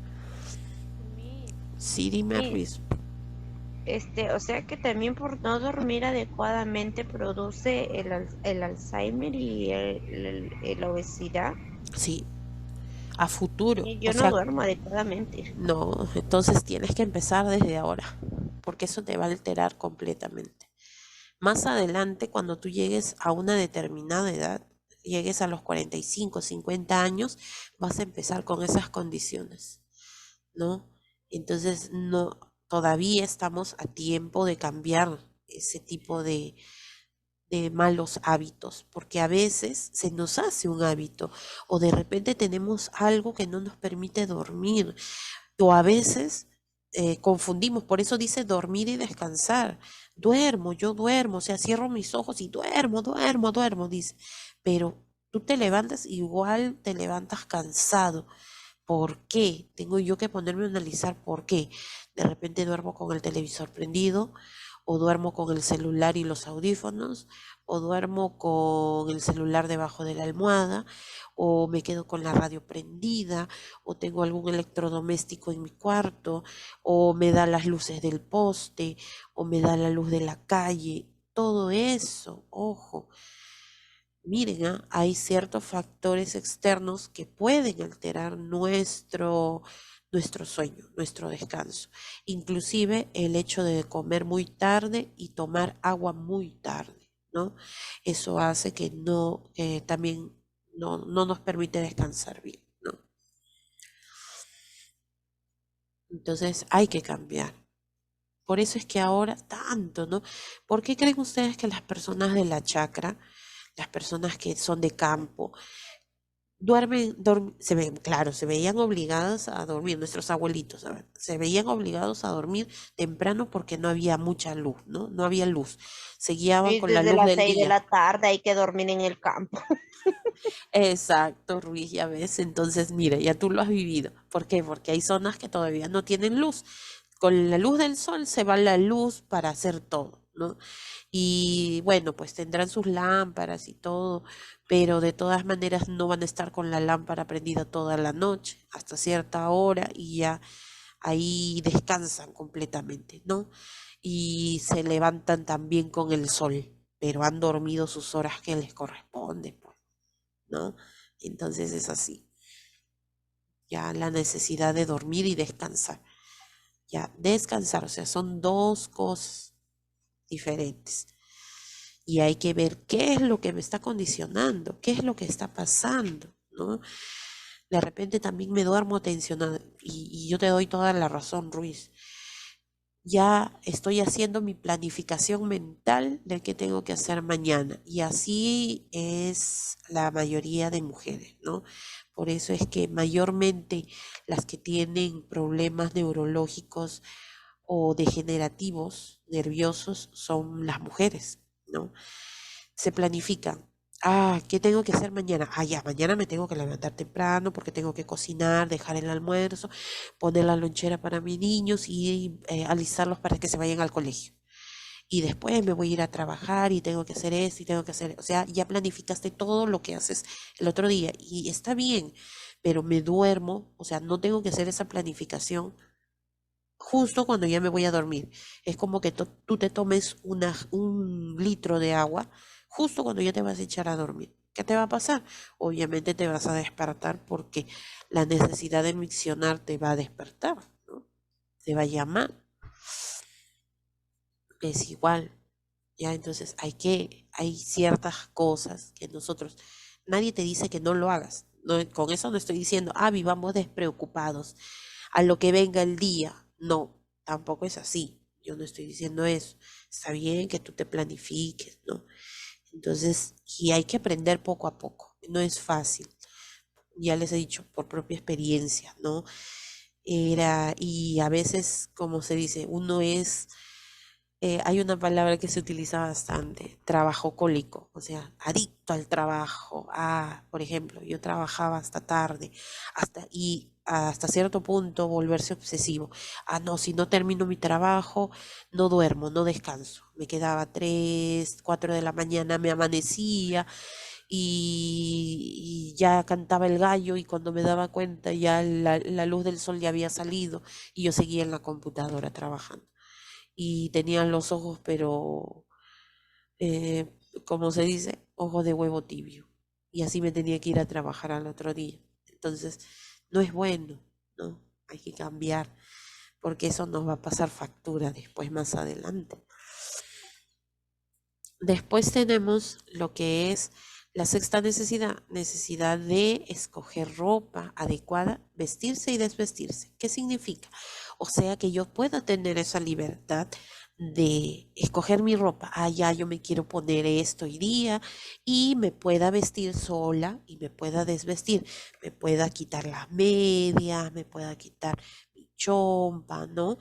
Sí, dime, Luis. O sea que también por no dormir adecuadamente produce el Alzheimer y la obesidad. Sí. a futuro. Yo O no sea, duermo adecuadamente. no, entonces tienes que empezar desde ahora, porque eso te va a alterar completamente. Más adelante, cuando tú llegues a una determinada edad, llegues a los 45, 50 años, vas a empezar con esas condiciones, ¿no? Entonces, no, todavía estamos a tiempo de cambiar ese tipo de malos hábitos, porque a veces se nos hace un hábito o de repente tenemos algo que no nos permite dormir o a veces confundimos, por eso dice dormir y descansar. Duermo, yo duermo, o sea, cierro mis ojos y duermo, duermo, duermo, dice, pero tú te levantas igual, te levantas cansado. ¿Por qué? Tengo yo que ponerme a analizar por qué. De repente duermo con el televisor prendido, o duermo con el celular y los audífonos, o duermo con el celular debajo de la almohada, o me quedo con la radio prendida, o tengo algún electrodoméstico en mi cuarto, o me da las luces del poste, o me da la luz de la calle. Todo eso, ojo. Miren, hay ciertos factores externos que pueden alterar nuestro sueño, nuestro descanso. Inclusive el hecho de comer muy tarde y tomar agua muy tarde, ¿no? Eso hace que no, también no nos permite descansar bien, ¿no? Entonces hay que cambiar. Por eso es que ahora tanto, ¿no? ¿Por qué creen ustedes que las personas de la chacra, las personas que son de campo, claro, se veían obligadas a dormir, nuestros abuelitos, a ver, se veían obligados a dormir temprano porque no había mucha luz, ¿no? No había luz. Se guiaban Y con la desde luz las del 6 de día. la tarde hay que dormir en el campo. Exacto, Ruiz, ya ves. Entonces, mira, ya tú lo has vivido. ¿Por qué? Porque hay zonas que todavía no tienen luz. Con la luz del sol se va la luz para hacer todo, ¿no? Y bueno, pues tendrán sus lámparas y todo, pero de todas maneras no van a estar con la lámpara prendida toda la noche, hasta cierta hora y ya ahí descansan completamente, ¿no? Y se levantan también con el sol, pero han dormido sus horas que les corresponden, pues, ¿no? Entonces es así, ya la necesidad de dormir y descansar, ya descansar, o sea, son dos cosas diferentes. Y hay que ver qué es lo que me está condicionando, qué es lo que está pasando, ¿no? De repente también me duermo tensionada y yo te doy toda la razón, Ruiz. Ya estoy haciendo mi planificación mental de qué tengo que hacer mañana. Y así es la mayoría de mujeres, ¿no? Por eso es que mayormente las que tienen problemas neurológicos o degenerativos, nerviosos, son las mujeres, ¿no? Se planifican. ¿Qué tengo que hacer mañana? Ya, mañana me tengo que levantar temprano porque tengo que cocinar, dejar el almuerzo, poner la lonchera para mis niños y alistarlos para que se vayan al colegio. Y después me voy a ir a trabajar y tengo que hacer esto y tengo que hacer, o sea, ya planificaste todo lo que haces el otro día y está bien, pero me duermo, o sea, no tengo que hacer esa planificación justo cuando ya me voy a dormir. Es como que tú te tomes un litro de agua justo cuando ya te vas a echar a dormir. ¿Qué te va a pasar? Obviamente te vas a despertar porque la necesidad de miccionar te va a despertar, ¿no? Te va a llamar. Es igual, ¿ya? Entonces hay ciertas cosas que nadie te dice que no lo hagas. Con eso no estoy diciendo, vivamos despreocupados a lo que venga el día. No, tampoco es así. Yo no estoy diciendo eso. Está bien que tú te planifiques, ¿no? Entonces, y hay que aprender poco a poco. No es fácil. Ya les he dicho por propia experiencia, ¿no? Y a veces, como se dice, hay una palabra que se utiliza bastante, trabajocólico, o sea, adicto al trabajo. Por ejemplo, yo trabajaba hasta tarde, y hasta cierto punto volverse obsesivo. No, si no termino mi trabajo, no duermo, no descanso. Me quedaba 3, 4 de la mañana, me amanecía y ya cantaba el gallo y cuando me daba cuenta ya la luz del sol ya había salido y yo seguía en la computadora trabajando y tenía los ojos, pero, eh, como se dice, ojos de huevo tibio. Y así me tenía que ir a trabajar al otro día. Entonces, no es bueno, ¿no? Hay que cambiar, porque eso nos va a pasar factura después, más adelante. Después tenemos lo que es la sexta necesidad, necesidad de escoger ropa adecuada, vestirse y desvestirse. ¿Qué significa? O sea, que yo pueda tener esa libertad de escoger mi ropa. Ah, ya yo me quiero poner esto hoy día y me pueda vestir sola y me pueda desvestir. Me pueda quitar las medias, me pueda quitar mi chompa, ¿no?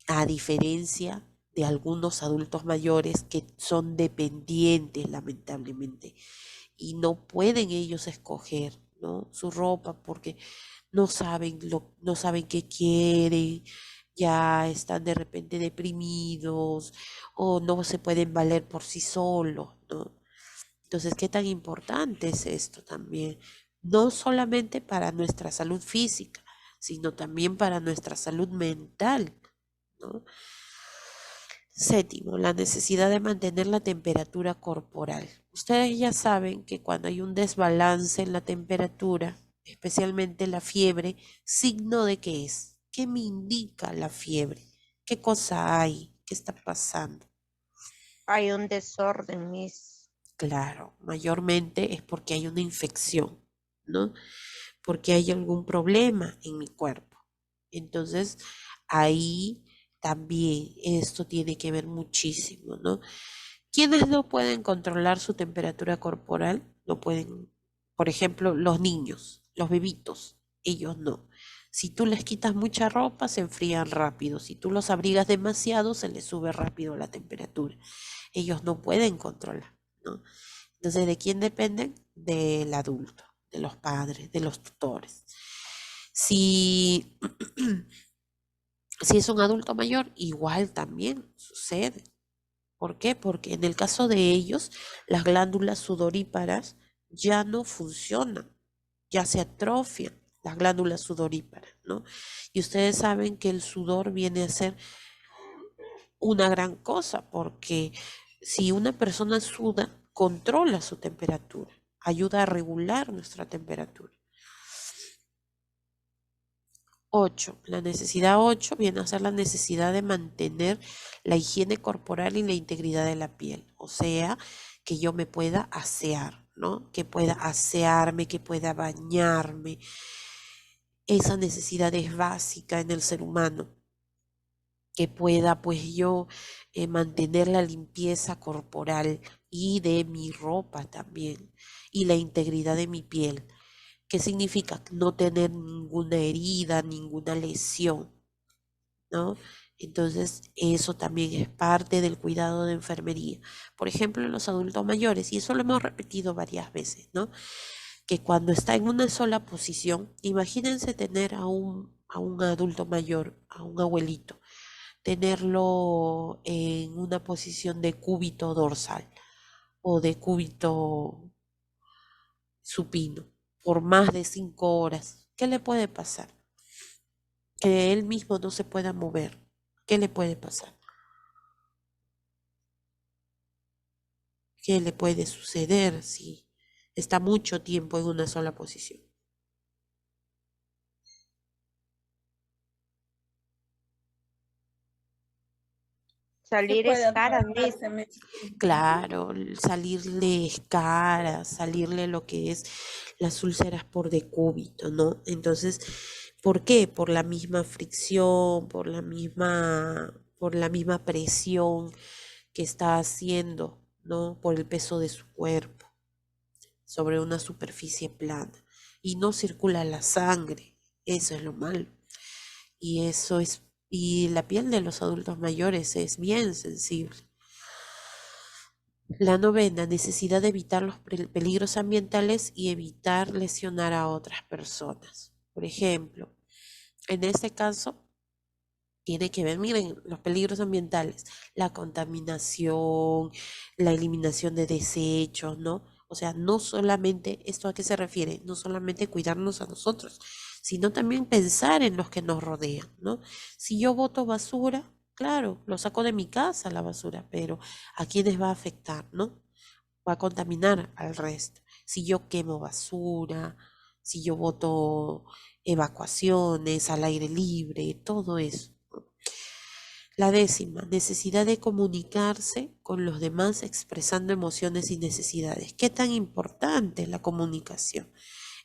A diferencia de algunos adultos mayores que son dependientes, lamentablemente, y no pueden ellos escoger, ¿no? Su ropa porque no saben qué quieren, ya están de repente deprimidos o no se pueden valer por sí solos, ¿no? Entonces, ¿qué tan importante es esto también? No solamente para nuestra salud física, sino también para nuestra salud mental, ¿no? Séptimo, la necesidad de mantener la temperatura corporal. Ustedes ya saben que cuando hay un desbalance en la temperatura, especialmente la fiebre, ¿signo de qué es? ¿Qué me indica la fiebre? ¿Qué cosa hay? ¿Qué está pasando? Hay un desorden, Miss. Claro, mayormente es porque hay una infección, ¿no? Porque hay algún problema en mi cuerpo. Entonces, ahí también esto tiene que ver muchísimo, ¿no? ¿Quiénes no pueden controlar su temperatura corporal? No pueden, por ejemplo, los niños, los bebitos, ellos no. Si tú les quitas mucha ropa, se enfrían rápido. Si tú los abrigas demasiado, se les sube rápido la temperatura. Ellos no pueden controlar, ¿no? Entonces, ¿de quién dependen? Del adulto, de los padres, de los tutores. Si, si es un adulto mayor, igual también sucede. ¿Por qué? Porque en el caso de ellos, las glándulas sudoríparas ya no funcionan, ya se atrofian las glándulas sudoríparas, ¿no? Y ustedes saben que el sudor viene a ser una gran cosa, porque si una persona suda, controla su temperatura, ayuda a regular nuestra temperatura. 8. La necesidad 8 viene a ser la necesidad de mantener la higiene corporal y la integridad de la piel. O sea, que yo me pueda asear, ¿no? Que pueda asearme, que pueda bañarme. Esa necesidad es básica en el ser humano. Que pueda pues yo mantener la limpieza corporal y de mi ropa también. Y la integridad de mi piel. ¿Qué significa? No tener ninguna herida, ninguna lesión, ¿no? Entonces, eso también es parte del cuidado de enfermería. Por ejemplo, en los adultos mayores, y eso lo hemos repetido varias veces, ¿no? Que cuando está en una sola posición, imagínense tener a un adulto mayor, a un abuelito, tenerlo en una posición de cúbito dorsal o de cúbito supino por más de 5 horas. ¿Qué le puede pasar? Que él mismo no se pueda mover. ¿Qué le puede pasar? ¿Qué le puede suceder si está mucho tiempo en una sola posición? Salir puede escaras, Miss. atrofiarse, Claro, salirle escaras, salirle lo que es las úlceras por decúbito, ¿no? Entonces, ¿por qué? Por la misma fricción, por la misma presión que está haciendo, ¿no? Por el peso de su cuerpo sobre una superficie plana. Y no circula la sangre, eso es lo malo. Y la piel de los adultos mayores es bien sensible. La novena, necesidad de evitar los peligros ambientales y evitar lesionar a otras personas. Por ejemplo, en este caso, tiene que ver, miren, los peligros ambientales, la contaminación, la eliminación de desechos, ¿no? O sea, no solamente, ¿esto a qué se refiere? No solamente cuidarnos a nosotros, sino también pensar en los que nos rodean, ¿no? Si yo boto basura, claro, lo saco de mi casa la basura, pero ¿a quiénes va a afectar, no? Va a contaminar al resto. Si yo quemo basura, si yo voto evacuaciones al aire libre, todo eso. La 10ª, necesidad de comunicarse con los demás expresando emociones y necesidades. ¿Qué tan importante es la comunicación?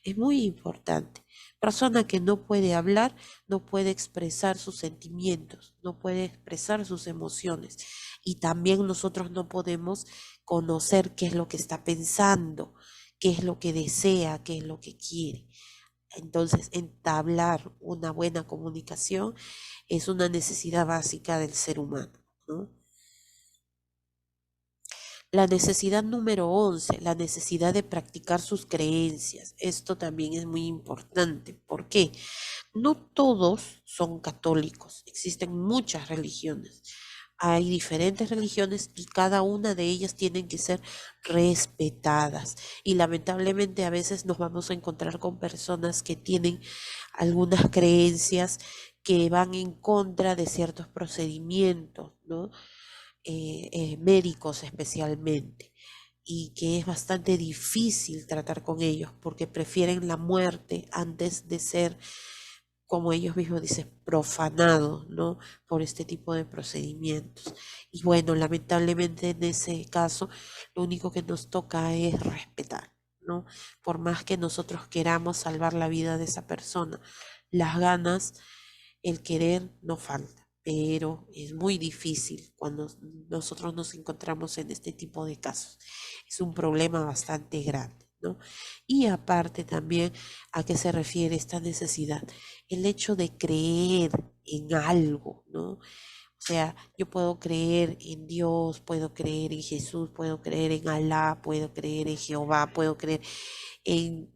Es muy importante. Persona que no puede hablar, no puede expresar sus sentimientos, no puede expresar sus emociones. Y también nosotros no podemos conocer qué es lo que está pensando, qué es lo que desea, qué es lo que quiere. Entonces, entablar una buena comunicación es una necesidad básica del ser humano, ¿no? La necesidad número 11, la necesidad de practicar sus creencias. Esto también es muy importante. ¿Por qué? No todos son católicos, existen muchas religiones. Hay diferentes religiones y cada una de ellas tienen que ser respetadas. Y lamentablemente a veces nos vamos a encontrar con personas que tienen algunas creencias que van en contra de ciertos procedimientos, ¿no? Médicos especialmente, y que es bastante difícil tratar con ellos porque prefieren la muerte antes de ser, como ellos mismos dicen, profanados, ¿no? Por este tipo de procedimientos. Y bueno, lamentablemente en ese caso, lo único que nos toca es respetar, ¿no? Por más que nosotros queramos salvar la vida de esa persona, las ganas, el querer no falta, pero es muy difícil cuando nosotros nos encontramos en este tipo de casos. Es un problema bastante grande, ¿no? Y aparte también, ¿a qué se refiere esta necesidad? El hecho de creer en algo, ¿no? O sea, yo puedo creer en Dios, puedo creer en Jesús, puedo creer en Alá, puedo creer en Jehová, puedo creer en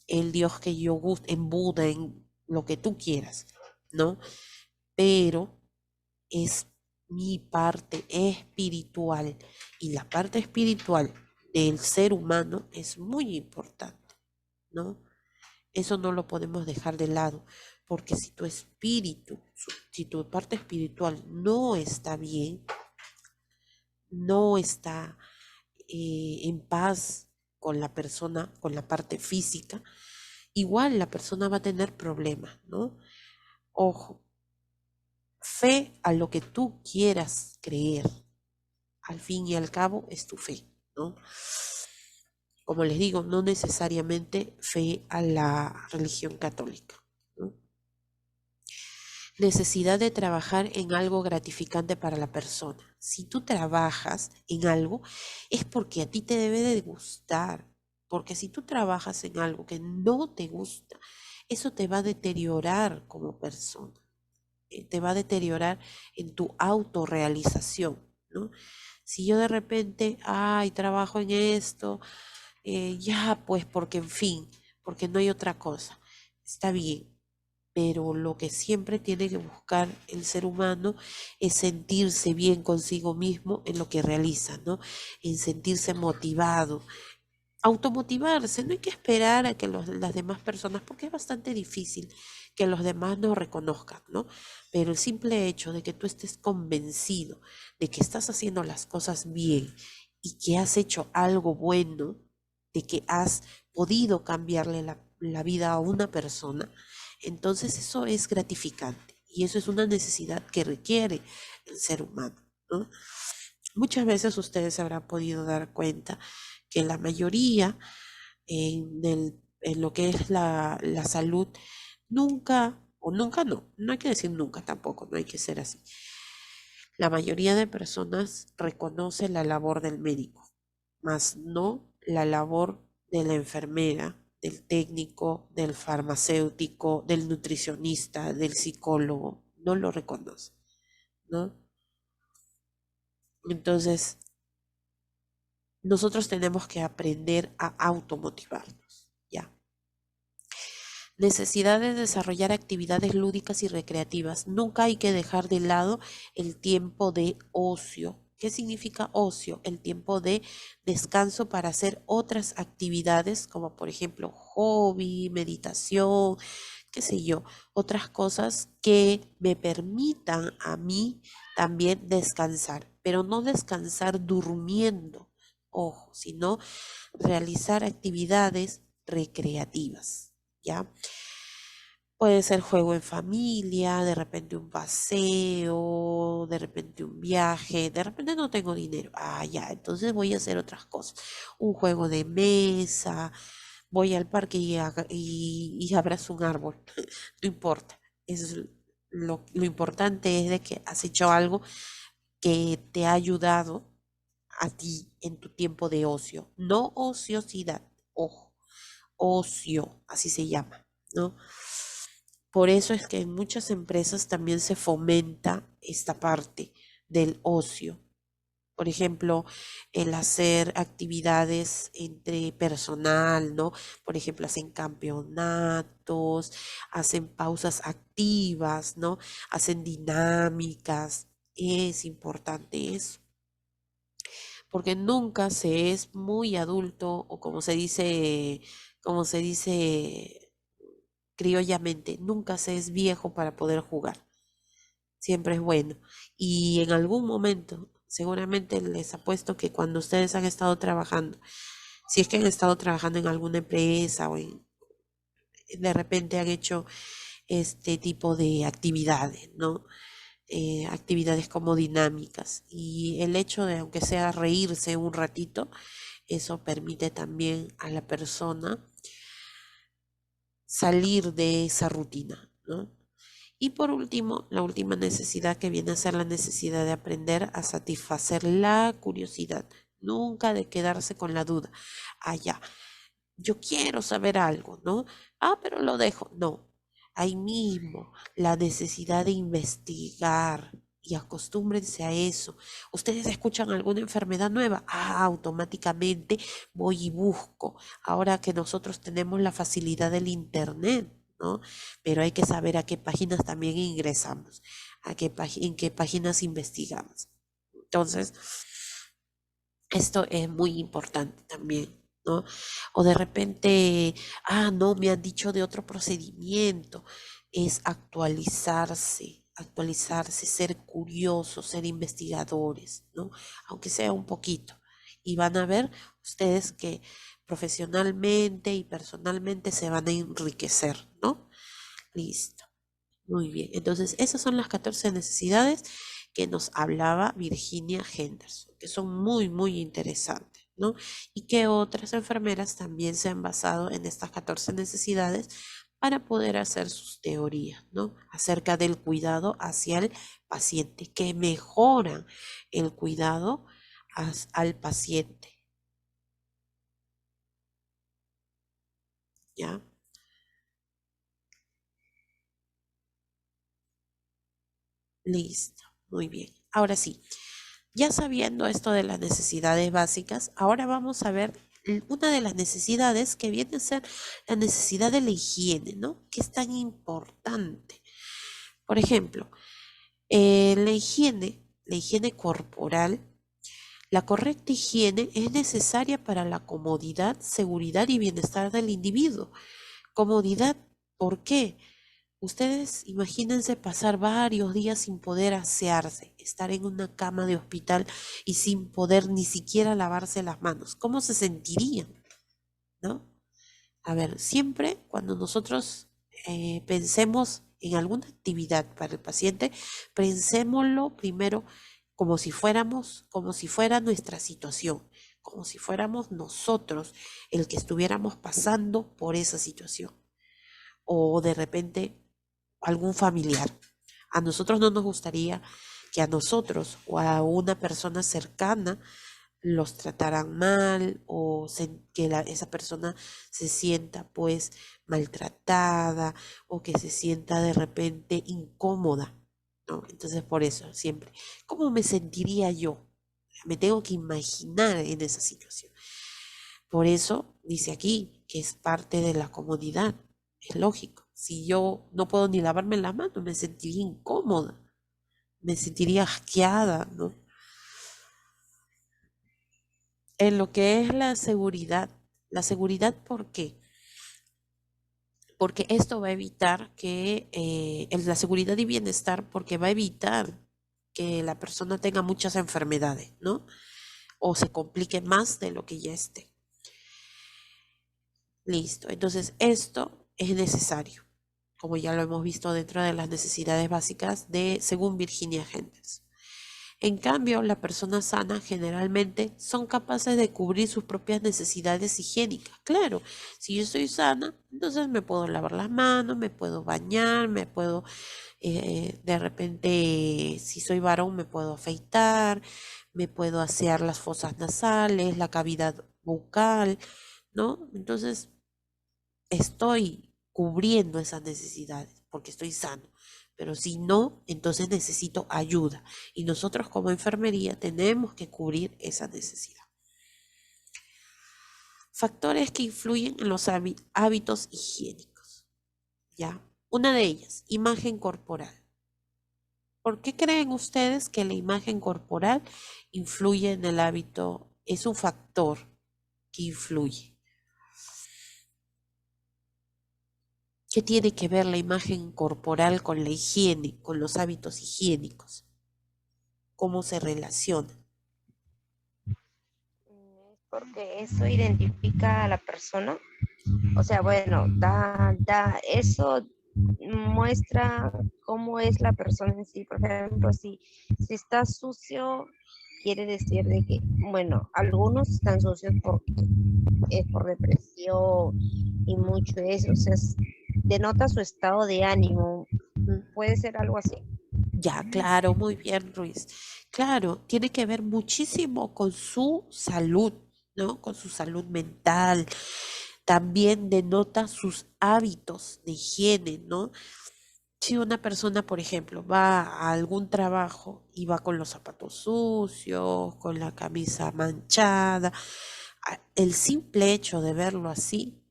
el Dios que yo guste, en Buda, en lo que tú quieras, ¿no? Pero es mi parte espiritual y la parte espiritual del ser humano es muy importante, ¿no? Eso no lo podemos dejar de lado, porque si tu espíritu, si tu parte espiritual no está bien, no está en paz con la persona, con la parte física, igual la persona va a tener problemas, ¿no? Ojo, fe a lo que tú quieras creer. Al fin y al cabo es tu fe, ¿no? Como les digo, no necesariamente fe a la religión católica, ¿no? Necesidad de trabajar en algo gratificante para la persona. Si tú trabajas en algo, es porque a ti te debe de gustar. Porque si tú trabajas en algo que no te gusta, eso te va a deteriorar como persona. Te va a deteriorar en tu autorrealización, ¿no? Si yo de repente, ay, trabajo en esto, ya, pues porque en fin, porque no hay otra cosa, está bien, pero lo que siempre tiene que buscar el ser humano es sentirse bien consigo mismo en lo que realiza, ¿no? En sentirse motivado, automotivarse, no hay que esperar a que las demás personas, porque es bastante difícil que los demás nos reconozcan, ¿no? Pero el simple hecho de que tú estés convencido de que estás haciendo las cosas bien y que has hecho algo bueno, de que has podido cambiarle la vida a una persona, entonces eso es gratificante y eso es una necesidad que requiere el ser humano, ¿no? Muchas veces ustedes se habrán podido dar cuenta que la mayoría en lo que es la salud, nunca, o nunca no hay que decir nunca tampoco, no hay que ser así. La mayoría de personas reconoce la labor del médico, mas no la labor de la enfermera, del técnico, del farmacéutico, del nutricionista, del psicólogo, no lo reconoce, ¿no? Entonces, nosotros tenemos que aprender a automotivarnos, ¿ya? Necesidad de desarrollar actividades lúdicas y recreativas. Nunca hay que dejar de lado el tiempo de ocio. ¿Qué significa ocio? El tiempo de descanso para hacer otras actividades, como por ejemplo hobby, meditación, qué sé yo, otras cosas que me permitan a mí también descansar, pero no descansar durmiendo, ojo, sino realizar actividades recreativas, ¿ya? Puede ser juego en familia, de repente un paseo, de repente un viaje, de repente no tengo dinero. Ah, ya, entonces voy a hacer otras cosas. Un juego de mesa, voy al parque y abrazo un árbol. No importa. Lo importante es de que has hecho algo que te ha ayudado a ti en tu tiempo de ocio. No ociosidad, ojo, ocio, así se llama, ¿no? Por eso es que en muchas empresas también se fomenta esta parte del ocio. Por ejemplo, el hacer actividades entre personal, ¿no? Por ejemplo, hacen campeonatos, hacen pausas activas, ¿no? Hacen dinámicas. Es importante eso, porque nunca se es muy adulto o como se dice criollamente, nunca se es viejo para poder jugar. Siempre es bueno. Y en algún momento, seguramente les apuesto que cuando ustedes han estado trabajando, si es que han estado trabajando en alguna empresa de repente han hecho este tipo de actividades, ¿no? Actividades como dinámicas. Y el hecho de, aunque sea reírse un ratito, eso permite también a la persona salir de esa rutina, ¿no? Y por último, la última necesidad que viene a ser la necesidad de aprender a satisfacer la curiosidad, nunca de quedarse con la duda. Ah, ya, yo quiero saber algo, ¿no? Ah, pero lo dejo. No, ahí mismo, la necesidad de investigar y acostúmbrense a eso. Ustedes escuchan alguna enfermedad nueva, ah, automáticamente voy y busco. Ahora que nosotros tenemos la facilidad del internet, ¿no? Pero hay que saber a qué páginas también ingresamos, en qué páginas investigamos. Entonces, esto es muy importante también, ¿no? O de repente, ah, no, me han dicho de otro procedimiento. Es actualizarse, ser curiosos, ser investigadores, ¿no? Aunque sea un poquito. Y van a ver ustedes que profesionalmente y personalmente se van a enriquecer, ¿no? Listo. Muy bien. Entonces, esas son las 14 necesidades que nos hablaba Virginia Henderson, que son muy, muy interesantes, ¿no? Y que otras enfermeras también se han basado en estas 14 necesidades para poder hacer sus teorías, ¿no? Acerca del cuidado hacia el paciente, que mejoran el cuidado al paciente, ¿ya? Listo, muy bien. Ahora sí, ya sabiendo esto de las necesidades básicas, ahora vamos a ver una de las necesidades que viene a ser la necesidad de la higiene, ¿no? Que es tan importante. Por ejemplo, la higiene corporal, la correcta higiene es necesaria para la comodidad, seguridad y bienestar del individuo. Comodidad, ¿por qué? Ustedes imagínense pasar varios días sin poder asearse, estar en una cama de hospital y sin poder ni siquiera lavarse las manos. ¿Cómo se sentirían? ¿No? A ver, siempre cuando nosotros pensemos en alguna actividad para el paciente, pensémoslo primero como si fuera nuestra situación, como si fuéramos nosotros el que estuviéramos pasando por esa situación. O de repente algún familiar. A nosotros no nos gustaría que a nosotros o a una persona cercana los trataran mal o que esa persona se sienta pues maltratada o que se sienta de repente incómoda, ¿no? Entonces por eso siempre, ¿cómo me sentiría yo? Me tengo que imaginar en esa situación. Por eso dice aquí que es parte de la comodidad. Es lógico. Si yo no puedo ni lavarme las manos, me sentiría incómoda, me sentiría asqueada, ¿no? En lo que es la seguridad, ¿por qué? Porque esto va a evitar que, la seguridad y bienestar, porque va a evitar que la persona tenga muchas enfermedades, ¿no? O se complique más de lo que ya esté. Listo. Entonces, esto es necesario, como ya lo hemos visto dentro de las necesidades básicas según Virginia Hendricks. En cambio, las personas sanas generalmente son capaces de cubrir sus propias necesidades higiénicas. Claro, si yo estoy sana, entonces me puedo lavar las manos, me puedo bañar, me puedo, de repente, si soy varón, me puedo afeitar, me puedo asear las fosas nasales, la cavidad bucal, ¿no? Entonces, estoy cubriendo esas necesidades porque estoy sano. Pero si no, entonces necesito ayuda. Y nosotros como enfermería tenemos que cubrir esa necesidad. Factores que influyen en los hábitos higiénicos. ¿Ya? Una de ellas, imagen corporal. ¿Por qué creen ustedes que la imagen corporal influye en el hábito? Es un factor que influye. ¿Qué tiene que ver la imagen corporal con la higiene, con los hábitos higiénicos? ¿Cómo se relaciona? Porque eso identifica a la persona. O sea, bueno, eso muestra cómo es la persona en sí. Por ejemplo, si está sucio, quiere decir de que, bueno, algunos están sucios porque es por depresión y mucho eso, o sea, denota su estado de ánimo. Puede ser algo así. Ya, claro, muy bien, Ruiz. Claro, tiene que ver muchísimo con su salud, ¿no? Con su salud mental. También denota sus hábitos de higiene, ¿no? Si una persona, por ejemplo, va a algún trabajo y va con los zapatos sucios, con la camisa manchada, el simple hecho de verlo así,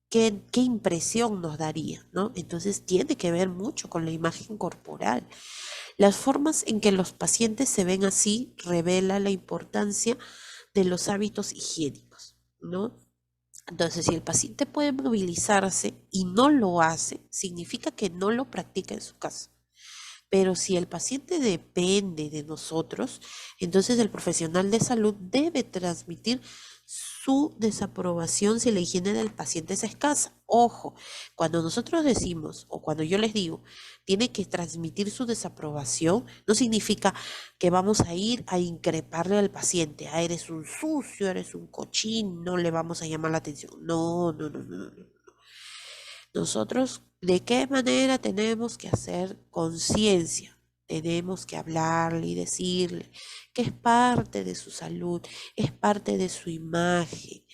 ¿qué impresión nos daría, ¿no? Entonces tiene que ver mucho con la imagen corporal. Las formas en que los pacientes se ven así revela la importancia de los hábitos higiénicos, ¿no? Entonces, si el paciente puede movilizarse y no lo hace, significa que no lo practica en su casa. Pero si el paciente depende de nosotros, entonces el profesional de salud debe transmitir su desaprobación si la higiene del paciente es escasa. Ojo, cuando nosotros decimos, o cuando yo les digo, tiene que transmitir su desaprobación, no significa que vamos a ir a increparle al paciente, eres un sucio, eres un cochín, no le vamos a llamar la atención. No, no, no, no, no. Nosotros, ¿de qué manera tenemos que hacer conciencia? Tenemos que hablarle y decirle que es parte de su salud, es parte de su imagen,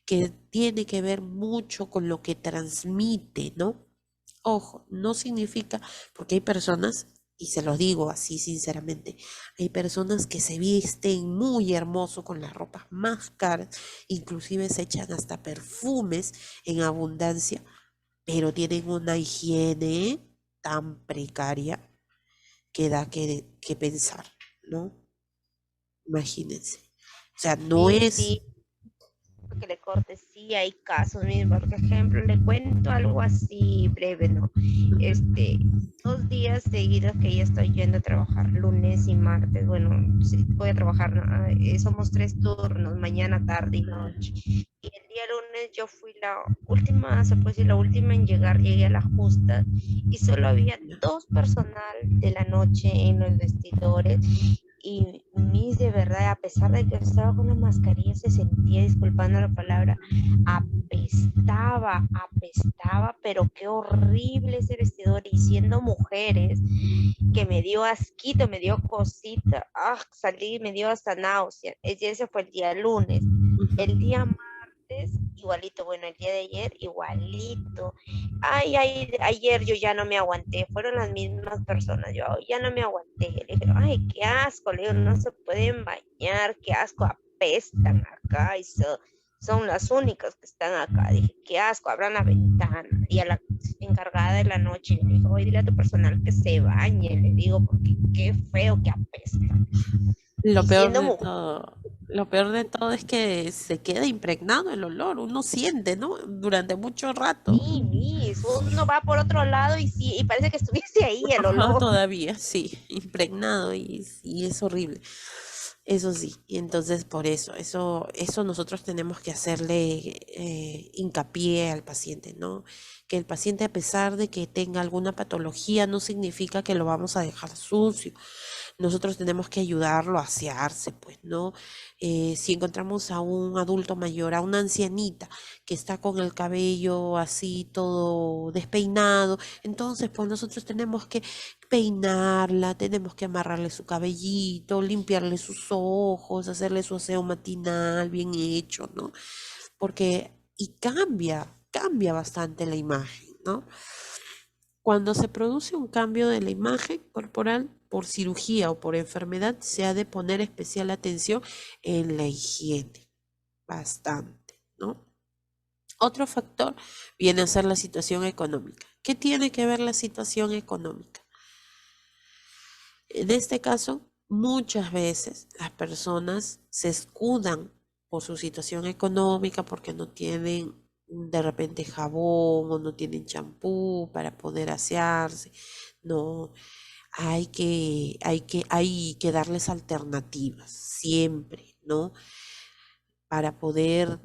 que tiene que ver mucho con lo que transmite, ¿no? Ojo, no significa, porque hay personas, y se los digo así sinceramente, hay personas que se visten muy hermoso con las ropas más caras, inclusive se echan hasta perfumes en abundancia, pero tienen una higiene tan precaria que da que pensar, ¿no? Imagínense. O sea, no Sí, es... sí, que le corte, sí, hay casos mismos. Por ejemplo, le cuento algo así breve, ¿no? 2 días seguidos que ya estoy yendo a trabajar, lunes y martes. Bueno, sí, voy a trabajar, ¿no? Somos 3 turnos, mañana, tarde y noche. Y el día lunes yo fui la última, se puede decir, la última en llegar, llegué a la justa y solo había 2 personal de la noche en los vestidores. Y Miss, de verdad, a pesar de que estaba con la mascarilla, se sentía, disculpando la palabra, apestaba, pero qué horrible ese vestidor. Y siendo mujeres, que me dio asquito, me dio cosita, salí, me dio hasta náusea. Ese fue el día lunes. El día martes, igualito, bueno, el día de ayer, igualito. Ayer yo ya no me aguanté, fueron las mismas personas, yo ya no me aguanté. Le dije, ay, qué asco, le digo, no se pueden bañar, qué asco, apestan acá, y son las únicas que están acá. Dije, qué asco, abran la ventana. Y a la encargada de la noche le dije, oye, dile a tu personal que se bañe, le digo, porque qué feo que apestan. Lo Y peor siendo de mujer, todo, lo peor de todo es que se queda impregnado el olor, uno siente, ¿no? Durante mucho rato. sí, Miss, uno va por otro lado y sí, y parece que estuviese ahí el Ajá, olor. todavía, sí, impregnado y es horrible. Eso sí, y entonces por eso nosotros tenemos que hacerle hincapié al paciente, ¿no? Que el paciente, a pesar de que tenga alguna patología, no significa que lo vamos a dejar sucio. Nosotros tenemos que ayudarlo a asearse, pues, ¿no? Si encontramos a un adulto mayor, a una ancianita que está con el cabello así todo despeinado, entonces pues nosotros tenemos que peinarla, tenemos que amarrarle su cabellito, limpiarle sus ojos, hacerle su aseo matinal bien hecho, ¿no? Porque, y cambia bastante la imagen, ¿no? Cuando se produce un cambio de la imagen corporal por cirugía o por enfermedad, se ha de poner especial atención en la higiene, bastante, ¿no? Otro factor viene a ser la situación económica. ¿Qué tiene que ver la situación económica? En este caso, muchas veces las personas se escudan por su situación económica porque no tienen de repente jabón o no tienen champú para poder asearse. No, hay que darles alternativas siempre, ¿no? Para poder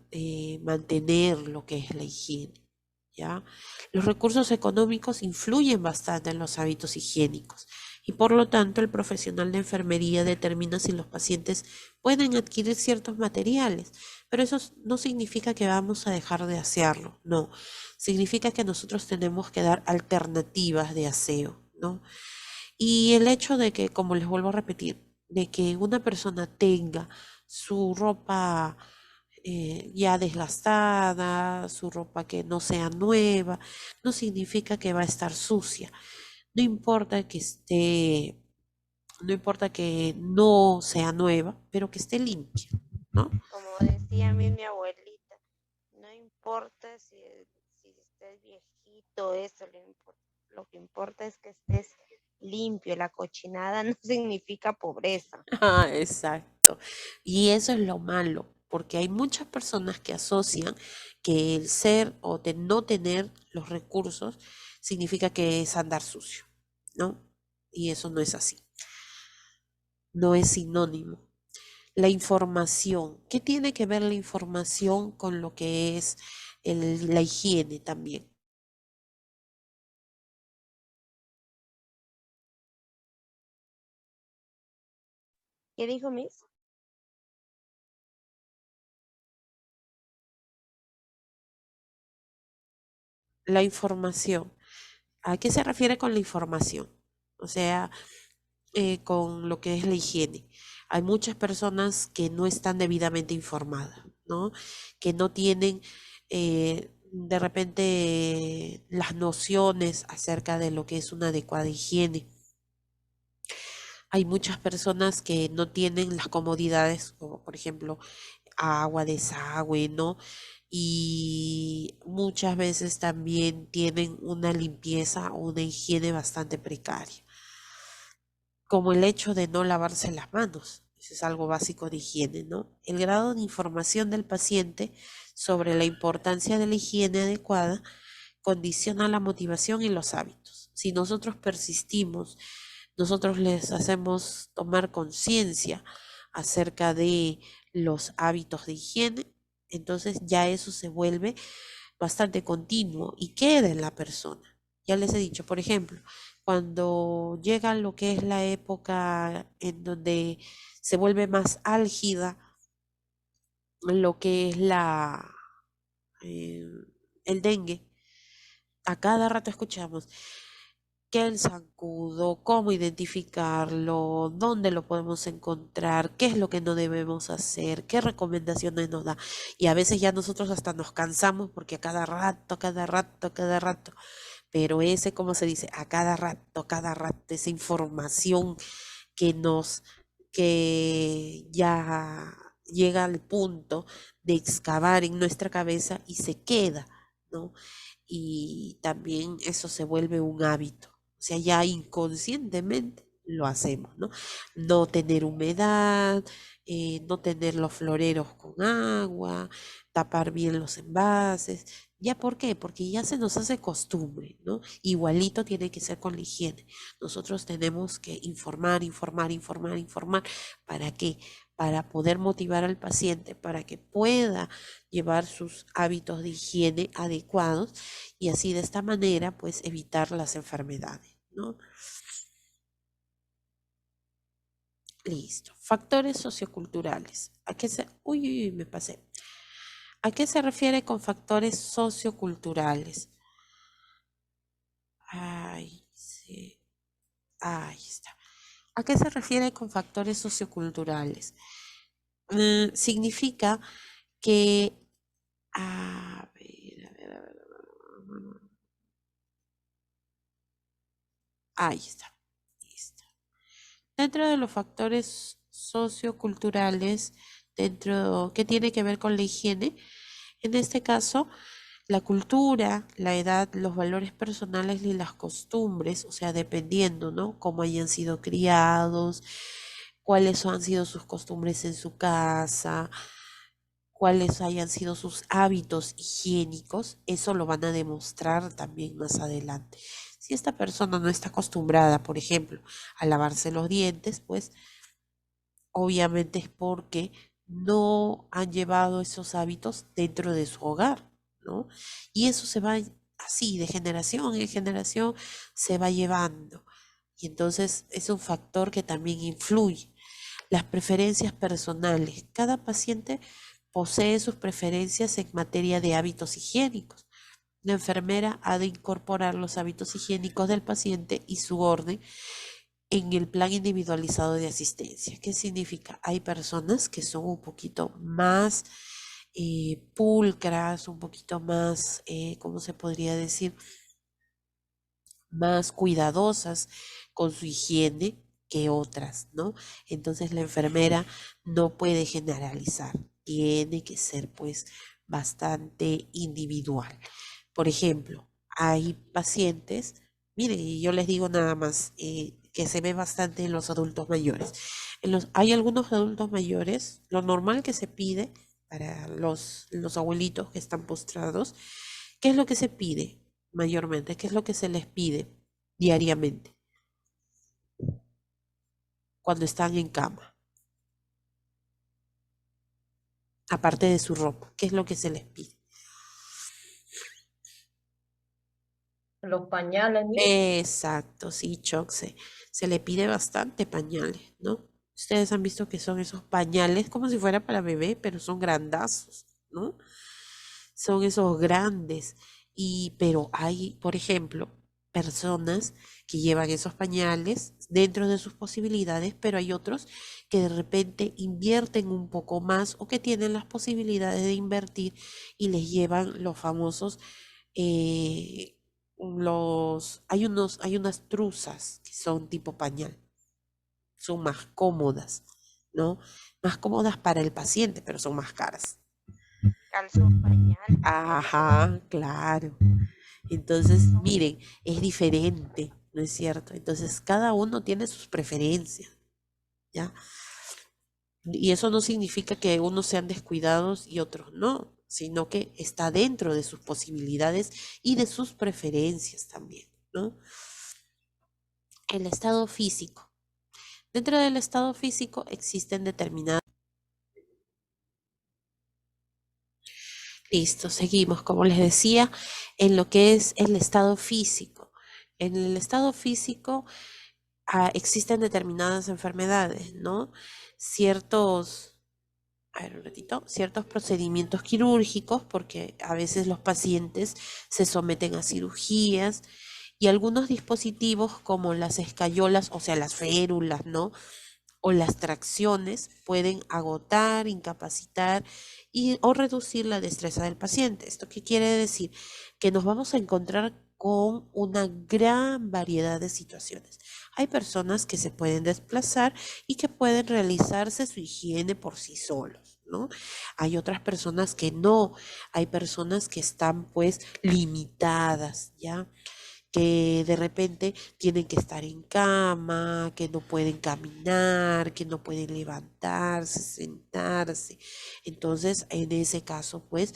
mantener lo que es la higiene, ¿ya? Los recursos económicos influyen bastante en los hábitos higiénicos y por lo tanto el profesional de enfermería determina si los pacientes pueden adquirir ciertos materiales, pero eso no significa que vamos a dejar de asearlo, no, significa que nosotros tenemos que dar alternativas de aseo, ¿no? Y el hecho de que, como les vuelvo a repetir, de que una persona tenga su ropa ya desgastada, su ropa que no sea nueva, no significa que va a estar sucia. No importa que esté, no importa que no sea nueva, pero que esté limpia, ¿no? Como decía a mí mi abuelita, no importa si estés viejito, eso lo que importa es que estés limpio. La cochinada no significa pobreza. Ah, exacto. Y eso es lo malo, porque hay muchas personas que asocian que el ser o de no tener los recursos significa que es andar sucio, ¿no? Y eso no es así, no es sinónimo. La información, ¿qué tiene que ver la información con lo que es la higiene también? ¿Qué dijo Miss? La información. ¿A qué se refiere con la información? O sea, con lo que es la higiene. Hay muchas personas que no están debidamente informadas, ¿no? Que no tienen de repente las nociones acerca de lo que es una adecuada higiene. Hay muchas personas que no tienen las comodidades, como por ejemplo agua, desagüe, ¿no? Y muchas veces también tienen una limpieza o una higiene bastante precaria, como el hecho de no lavarse las manos. Eso es algo básico de higiene, ¿no? El grado de información del paciente sobre la importancia de la higiene adecuada condiciona la motivación y los hábitos. Si nosotros persistimos, nosotros les hacemos tomar conciencia acerca de los hábitos de higiene, entonces ya eso se vuelve bastante continuo y queda en la persona. Ya les he dicho, por ejemplo, cuando llega lo que es la época en donde se vuelve más álgida lo que es eh, el dengue, a cada rato escuchamos que el zancudo, cómo identificarlo, dónde lo podemos encontrar, qué es lo que no debemos hacer, qué recomendaciones nos da. Y a veces ya nosotros hasta nos cansamos porque a cada rato, cada rato, cada rato, pero ese, como se dice, a cada rato, esa información que que ya llega al punto de excavar en nuestra cabeza y se queda, ¿no? Y también eso se vuelve un hábito, o sea, ya inconscientemente lo hacemos, ¿no? No tener humedad, no tener los floreros con agua, tapar bien los envases. ¿Ya por qué? Porque ya se nos hace costumbre, ¿no? Igualito tiene que ser con la higiene. Nosotros tenemos que informar, informar, informar, informar. ¿Para qué? para poder motivar al paciente para que pueda llevar sus hábitos de higiene adecuados y así de esta manera pues evitar las enfermedades, ¿no? Listo. Factores socioculturales. ¿A qué se... Uy, me pasé. ¿A qué se refiere con factores socioculturales? Ay, sí. Ahí está. ¿A qué se refiere con factores socioculturales? Significa que... A ver, a ver, a ver. Ahí está. Listo. Dentro de los factores socioculturales, ¿qué tiene que ver con la higiene? En este caso, la cultura, la edad, los valores personales y las costumbres, o sea, dependiendo, ¿no? Cómo hayan sido criados, cuáles han sido sus costumbres en su casa, cuáles hayan sido sus hábitos higiénicos, eso lo van a demostrar también más adelante. Si esta persona no está acostumbrada, por ejemplo, a lavarse los dientes, pues obviamente es porque no han llevado esos hábitos dentro de su hogar, ¿no? Y eso se va así, de generación en generación, se va llevando. Y entonces es un factor que también influye. Las preferencias personales. Cada paciente posee sus preferencias en materia de hábitos higiénicos. La enfermera ha de incorporar los hábitos higiénicos del paciente y su orden en el plan individualizado de asistencia. ¿Qué significa? Hay personas que son un poquito más pulcras, un poquito más, ¿cómo se podría decir? Más cuidadosas con su higiene que otras, ¿no? Entonces la enfermera no puede generalizar, tiene que ser pues bastante individual. Por ejemplo, hay pacientes, miren, y yo les digo nada más, que se ve bastante en los adultos mayores. Hay algunos adultos mayores, lo normal que se pide para los abuelitos que están postrados, ¿qué es lo que se pide mayormente? ¿Qué es lo que se les pide diariamente cuando están en cama? Aparte de su ropa, ¿qué es lo que se les pide? Los pañales, Miss. Exacto, sí, Choc, se le pide bastante pañales, ¿no? Ustedes han visto que son esos pañales como si fuera para bebé, pero son grandazos, ¿no? Son esos grandes. Pero hay, por ejemplo, personas que llevan esos pañales dentro de sus posibilidades, pero hay otros que de repente invierten un poco más o que tienen las posibilidades de invertir y les llevan los famosos hay unas truzas que son tipo pañal, son más cómodas, ¿no? Más cómodas para el paciente, pero son más caras. Calzón pañal. Ajá, claro. Entonces, miren, es diferente, ¿no es cierto? Entonces, cada uno tiene sus preferencias, ¿ya? Y eso no significa que unos sean descuidados y otros no, sino que está dentro de sus posibilidades y de sus preferencias también, ¿no? El estado físico. Dentro del estado físico existen determinadas... Listo, seguimos, como les decía, en lo que es el estado físico. En el estado físico existen determinadas enfermedades, ¿no? Ciertos, a ver un ratito, ciertos procedimientos quirúrgicos, porque a veces los pacientes se someten a cirugías y algunos dispositivos como las escayolas, o sea, las férulas, ¿no? O las tracciones pueden agotar, incapacitar o reducir la destreza del paciente. ¿Esto qué quiere decir? Que nos vamos a encontrar con una gran variedad de situaciones. Hay personas que se pueden desplazar y que pueden realizarse su higiene por sí solos, ¿no? Hay otras personas que no, hay personas que están pues limitadas, ¿ya? Que de repente tienen que estar en cama, que no pueden caminar, que no pueden levantarse, sentarse. Entonces, en ese caso, pues,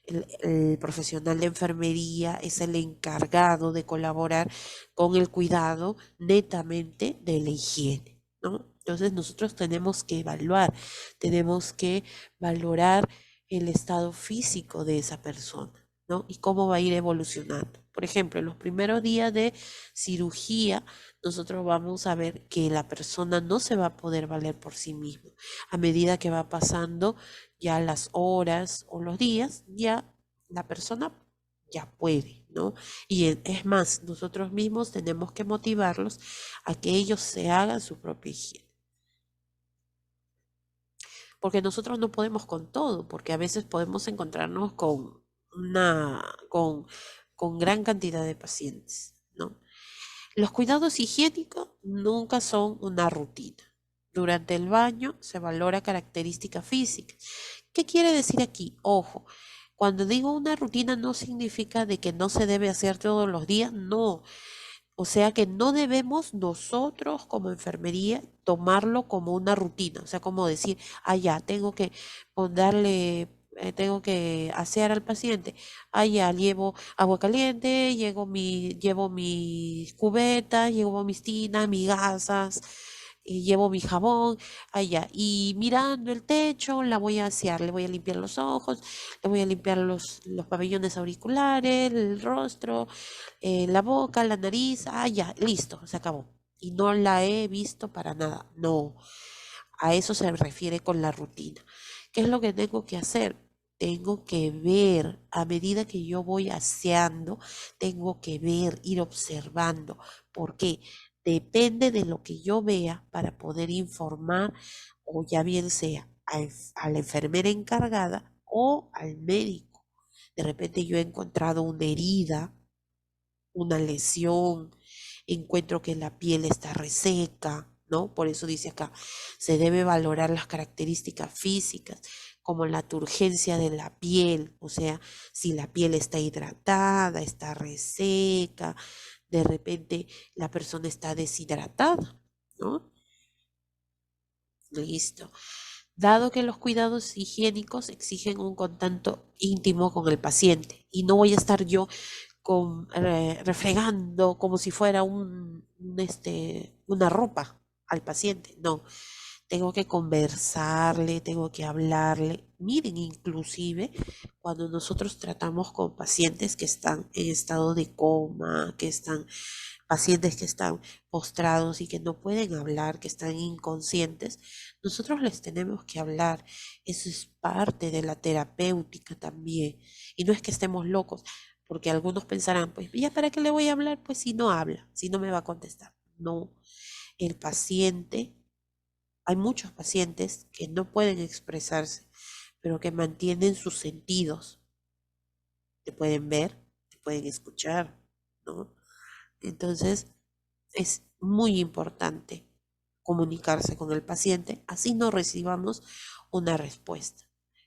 el profesional de enfermería es el encargado de colaborar con el cuidado netamente de la higiene, ¿no? Entonces nosotros tenemos que evaluar, tenemos que valorar el estado físico de esa persona, ¿no? Y cómo va a ir evolucionando. Por ejemplo, en los primeros días de cirugía, nosotros vamos a ver que la persona no se va a poder valer por sí misma. A medida que va pasando ya las horas o los días, ya la persona ya puede, ¿no? Y es más, nosotros mismos tenemos que motivarlos a que ellos se hagan su propia higiene. Porque nosotros no podemos con todo, porque a veces podemos encontrarnos con con gran cantidad de pacientes, ¿no? Los cuidados higiénicos nunca son una rutina. Durante el baño se valora características físicas. ¿Qué quiere decir aquí? Ojo, cuando digo una rutina no significa de que no se debe hacer todos los días, no. O sea que no debemos nosotros como enfermería tomarlo como una rutina, o sea, como decir, ah, ya, tengo que darle, tengo que asear al paciente, ah, ya, llevo agua caliente, llevo mis cubetas, llevo mis tinas, mis gasas, y llevo mi jabón, ah, ya, y mirando el techo, la voy a asear, le voy a limpiar los ojos, le voy a limpiar los pabellones auriculares, el rostro, la boca, la nariz, ah, ya, listo, se acabó. Y no la he visto para nada. No, a eso se refiere con la rutina. ¿Qué es lo que tengo que hacer? Tengo que ver, a medida que yo voy aseando, tengo que ver, ir observando. ¿Por qué? Depende de lo que yo vea para poder informar, o ya bien sea a la enfermera encargada o al médico. De repente yo he encontrado una herida, una lesión, encuentro que la piel está reseca, ¿no? Por eso dice acá, se debe valorar las características físicas, como la turgencia de la piel, o sea, si la piel está hidratada, está reseca, de repente la persona está deshidratada, ¿no? Listo. Dado que los cuidados higiénicos exigen un contacto íntimo con el paciente y no voy a estar yo refregando como si fuera una ropa al paciente. No, tengo que conversarle, tengo que hablarle. Miren, inclusive cuando nosotros tratamos con pacientes que están en estado de coma, pacientes que están postrados y que no pueden hablar, que están inconscientes, nosotros les tenemos que hablar. Eso es parte de la terapéutica también. Y no es que estemos locos, porque algunos pensarán, pues, ¿ya para qué le voy a hablar? Pues si no habla, si no me va a contestar. No, el paciente, hay muchos pacientes que no pueden expresarse, pero que mantienen sus sentidos. Te pueden ver, te pueden escuchar, ¿no? Entonces, es muy importante comunicarse con el paciente, así no recibamos una respuesta.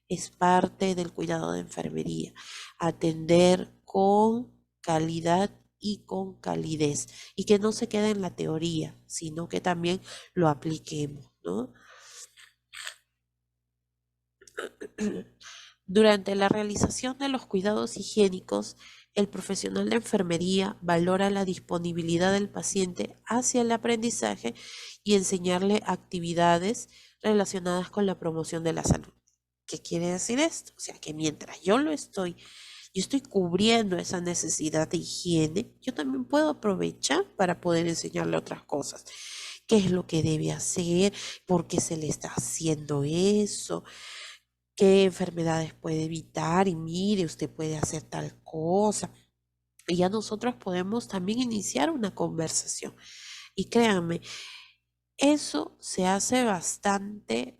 Es parte del cuidado de enfermería, atender con calidad y con calidez, y que no se quede en la teoría, sino que también lo apliquemos, ¿no? Durante la realización de los cuidados higiénicos, el profesional de enfermería valora la disponibilidad del paciente hacia el aprendizaje y enseñarle actividades relacionadas con la promoción de la salud. ¿Qué quiere decir esto? O sea, que mientras yo estoy cubriendo esa necesidad de higiene, yo también puedo aprovechar para poder enseñarle otras cosas. ¿Qué es lo que debe hacer? ¿Por qué se le está haciendo eso? ¿Qué enfermedades puede evitar? Y mire, usted puede hacer tal cosa. Y ya nosotros podemos también iniciar una conversación. Y créanme, eso se hace bastante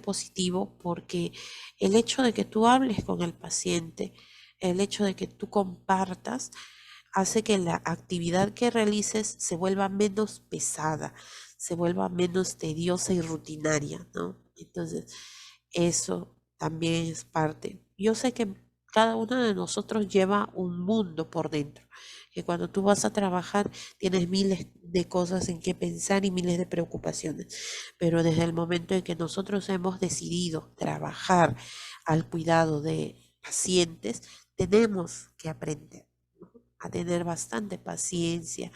positivo, porque el hecho de que tú hables con el paciente, el hecho de que tú compartas, hace que la actividad que realices se vuelva menos pesada, se vuelva menos tediosa y rutinaria, ¿no? Entonces, eso también es parte. Yo sé que cada uno de nosotros lleva un mundo por dentro, que cuando tú vas a trabajar tienes miles de cosas en que pensar y miles de preocupaciones, pero desde el momento en que nosotros hemos decidido trabajar al cuidado de pacientes, tenemos que aprender, ¿no? A tener bastante paciencia,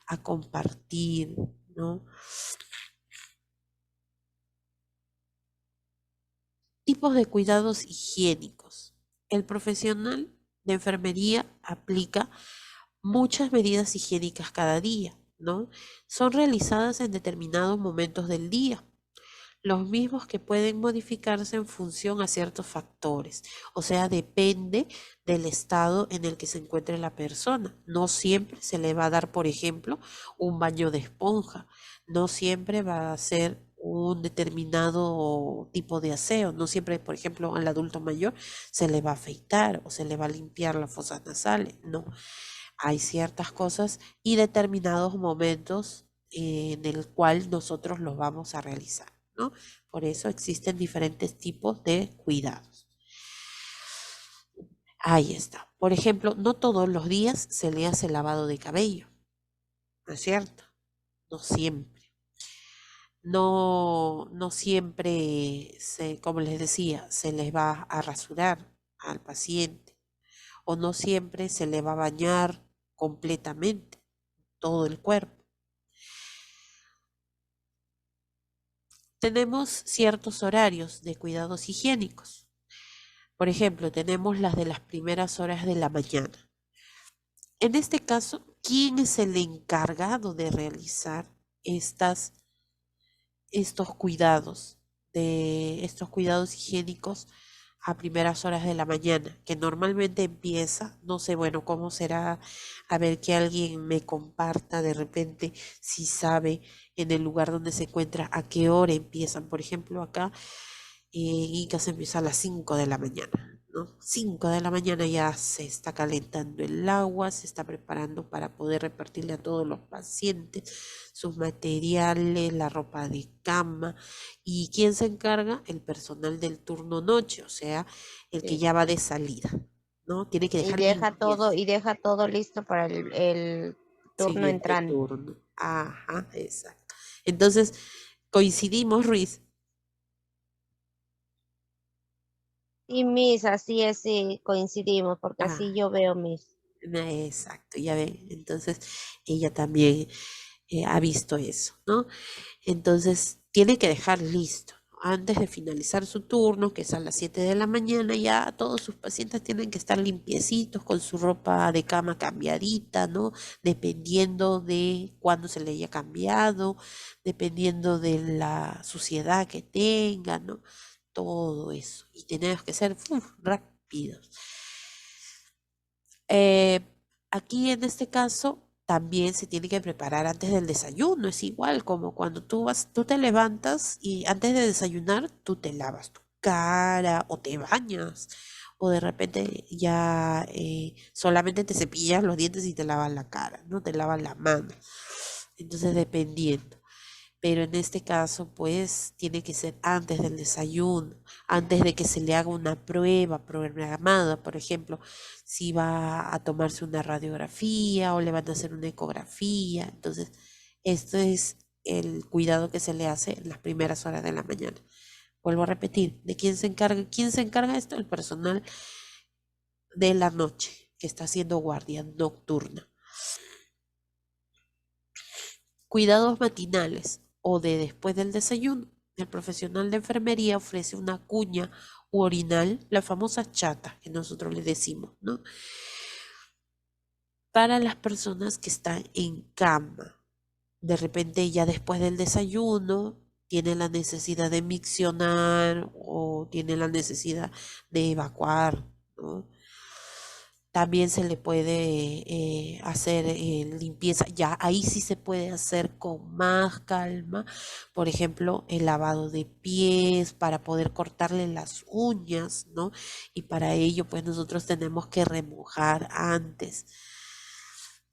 a compartir, ¿no? tipos de cuidados higiénicos. El profesional de enfermería aplica muchas medidas higiénicas cada día, ¿no? Son realizadas en determinados momentos del día, los mismos que pueden modificarse en función a ciertos factores. O sea, depende del estado en el que se encuentre la persona. No siempre se le va a dar, por ejemplo, un baño de esponja. No siempre va a ser un determinado tipo de aseo. No siempre, por ejemplo, al adulto mayor se le va a afeitar o se le va a limpiar las fosas nasales. No, hay ciertas cosas y determinados momentos en el cual nosotros los vamos a realizar, ¿no? Por eso existen diferentes tipos de cuidados. Ahí está. Por ejemplo, no todos los días se le hace lavado de cabello, ¿no es cierto? No siempre. No siempre, como les decía, se les va a rasurar al paciente o no siempre se le va a bañar completamente todo el cuerpo. Tenemos ciertos horarios de cuidados higiénicos. Por ejemplo, tenemos las de las primeras horas de la mañana. En este caso, ¿quién es el encargado de realizar estos cuidados, estos cuidados higiénicos a primeras horas de la mañana? Que normalmente empieza, no sé, bueno, cómo será, a ver que alguien me comparta de repente si sabe en el lugar donde se encuentra a qué hora empiezan. Por ejemplo, acá en Ica se empieza a las 5 de la mañana, ¿no? 5 de la mañana ya se está calentando el agua, se está preparando para poder repartirle a todos los pacientes sus materiales, la ropa de cama. ¿Y quién se encarga? El personal del turno noche, o sea, el que Sí. ya va de salida, ¿no? Tiene que Y dejar deja todo listo para el turno siguiente entrante. turno. Ajá, exacto. Entonces, coincidimos, Ruiz. Y Miss, así es, sí, coincidimos, porque Ah, así yo veo Miss. exacto, ya ven. Entonces, ella también ha visto eso, ¿no? Entonces, tiene que dejar listo, ¿no? Antes de finalizar su turno, que es a las 7 de la mañana, ya todos sus pacientes tienen que estar limpiecitos, con su ropa de cama cambiadita, ¿no? Dependiendo de cuándo se le haya cambiado, dependiendo de la suciedad que tenga, ¿no? Todo eso. Y tenemos que ser rápidos. Eh, Aquí en este caso también se tiene que preparar antes del desayuno. Es igual como cuando tú te levantas y antes de desayunar tú te lavas tu cara o te bañas o de repente ya solamente te cepillas los dientes y te lavas la cara, no te lavas la mano. Entonces dependiendo. Pero en este caso, pues, tiene que ser antes del desayuno, antes de que se le haga una prueba programada, por ejemplo, si va a tomarse una radiografía o le van a hacer una ecografía. Entonces, esto es el cuidado que se le hace en las primeras horas de la mañana. Vuelvo a repetir, ¿de quién se encarga? ¿Quién se encarga de esto? El personal de la noche, que está haciendo guardia nocturna. Cuidados matinales o de después del desayuno. El profesional de enfermería ofrece una cuña u orinal, la famosa chata que nosotros le decimos, ¿no? Para las personas que están en cama. De repente ya después del desayuno tiene la necesidad de miccionar o tiene la necesidad de evacuar, ¿no? También se le puede hacer limpieza, ya ahí sí se puede hacer con más calma, por ejemplo, el lavado de pies para poder cortarle las uñas, ¿no? Y para ello, pues nosotros tenemos que remojar antes.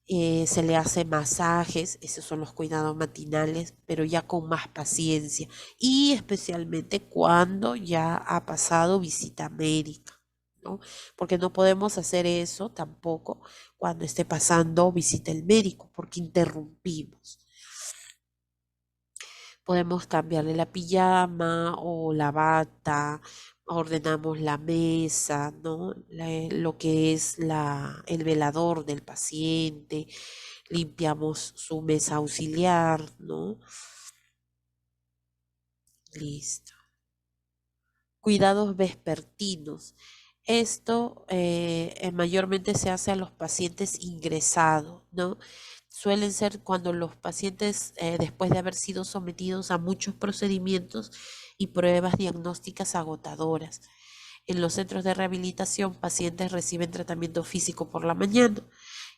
Se le hace masajes, esos son los cuidados matinales, pero ya con más paciencia y especialmente cuando ya ha pasado visita médica, ¿no? Porque no podemos hacer eso tampoco cuando esté pasando visita el médico, porque interrumpimos. Podemos cambiarle la pijama o la bata, ordenamos la mesa, ¿no? Lo que es el velador del paciente, limpiamos su mesa auxiliar, ¿no? Listo. cuidados vespertinos. Esto mayormente se hace a los pacientes ingresados, ¿no? Suelen ser cuando los pacientes, después de haber sido sometidos a muchos procedimientos y pruebas diagnósticas agotadoras. En los centros de rehabilitación, pacientes reciben tratamiento físico por la mañana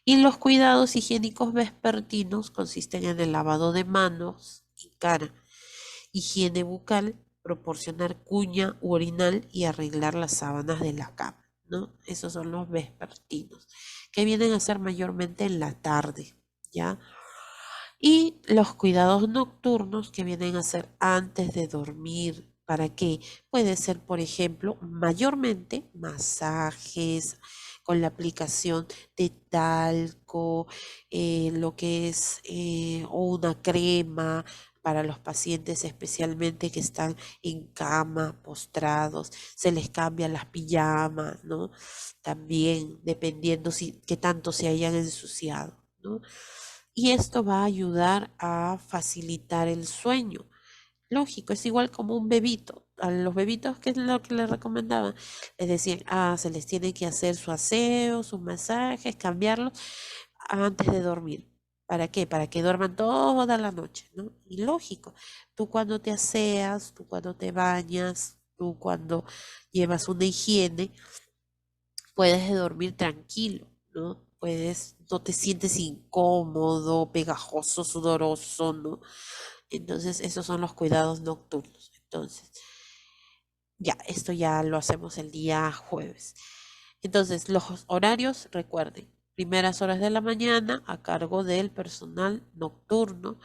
y los cuidados higiénicos vespertinos consisten en el lavado de manos y cara, higiene bucal, proporcionar cuña u orinal y arreglar las sábanas de la cama, ¿no? Esos son los vespertinos, que vienen a ser mayormente en la tarde, ¿ya? Y los cuidados nocturnos que vienen a ser antes de dormir. ¿Para qué? Puede ser, por ejemplo, mayormente masajes con la aplicación de talco, lo que es o una crema para los pacientes especialmente que están en cama, postrados, se les cambia las pijamas, ¿no? También dependiendo qué tanto se hayan ensuciado, ¿no? Y esto va a ayudar a facilitar el sueño. Lógico, es igual como un bebito. A los bebitos, ¿qué es lo que les recomendaban? Les decían, se les tiene que hacer su aseo, sus masajes, cambiarlos antes de dormir. ¿Para qué? Para que duerman toda la noche, ¿no? Y lógico, tú cuando te aseas, tú cuando te bañas, tú cuando llevas una higiene, puedes dormir tranquilo, ¿no? No te sientes incómodo, pegajoso, sudoroso, ¿no? Entonces, esos son los cuidados nocturnos. Entonces, esto ya lo hacemos el día jueves. Entonces, los horarios, recuerden, primeras horas de la mañana a cargo del personal nocturno.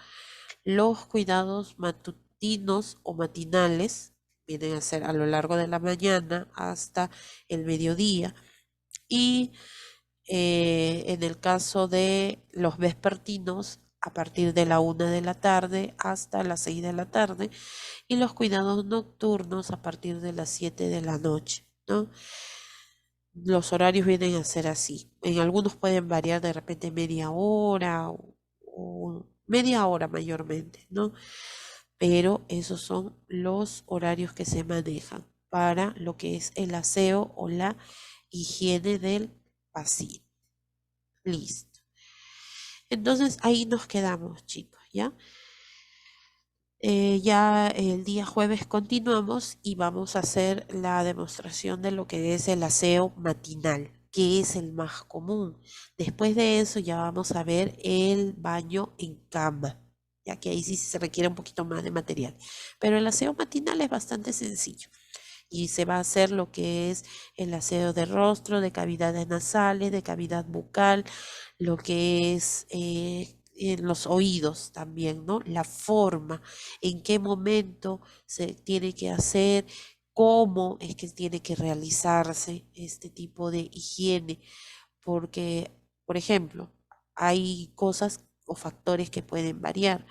Los cuidados matutinos o matinales vienen a ser a lo largo de la mañana hasta el mediodía. Y en el caso de los vespertinos, a partir de la 1 de la tarde hasta las 6 de la tarde, y los cuidados nocturnos a partir de las 7 de la noche, ¿no? Los horarios vienen a ser así. En algunos pueden variar de repente media hora o media hora mayormente, ¿no? Pero esos son los horarios que se manejan para lo que es el aseo o la higiene del paciente. Listo. Entonces ahí nos quedamos, chicos, ¿ya? Ya el día jueves continuamos y vamos a hacer la demostración de lo que es el aseo matinal, que es el más común. Después de eso ya vamos a ver el baño en cama, ya que ahí sí se requiere un poquito más de material. Pero el aseo matinal es bastante sencillo y se va a hacer lo que es el aseo de rostro, de cavidades nasales, de cavidad bucal, lo que es en los oídos también, ¿no? La forma, en qué momento se tiene que hacer, cómo es que tiene que realizarse este tipo de higiene, porque, por ejemplo, hay cosas o factores que pueden variar.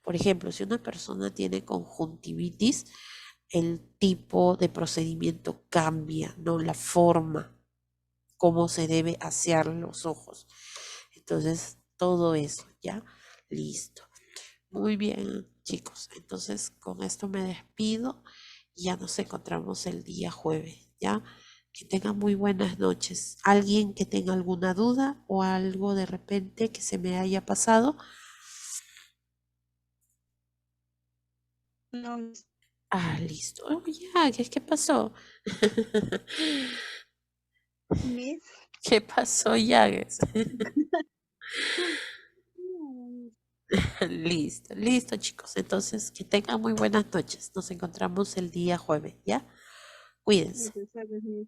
Por ejemplo, si una persona tiene conjuntivitis, el tipo de procedimiento cambia, ¿no? La forma, cómo se debe asear los ojos. Entonces, todo eso, ¿ya? Listo. Muy bien, chicos. Entonces, con esto me despido y ya nos encontramos el día jueves, ¿ya? Que tengan muy buenas noches. ¿Alguien que tenga alguna duda o algo de repente que se me haya pasado? No, Listo. Oh, ya, ¿qué pasó? Miss, ¿Qué pasó, Yagues? Listo, listo, chicos. Entonces, que tengan muy buenas noches. Nos encontramos el día jueves, ¿ya? Cuídense. necesarias, Miss.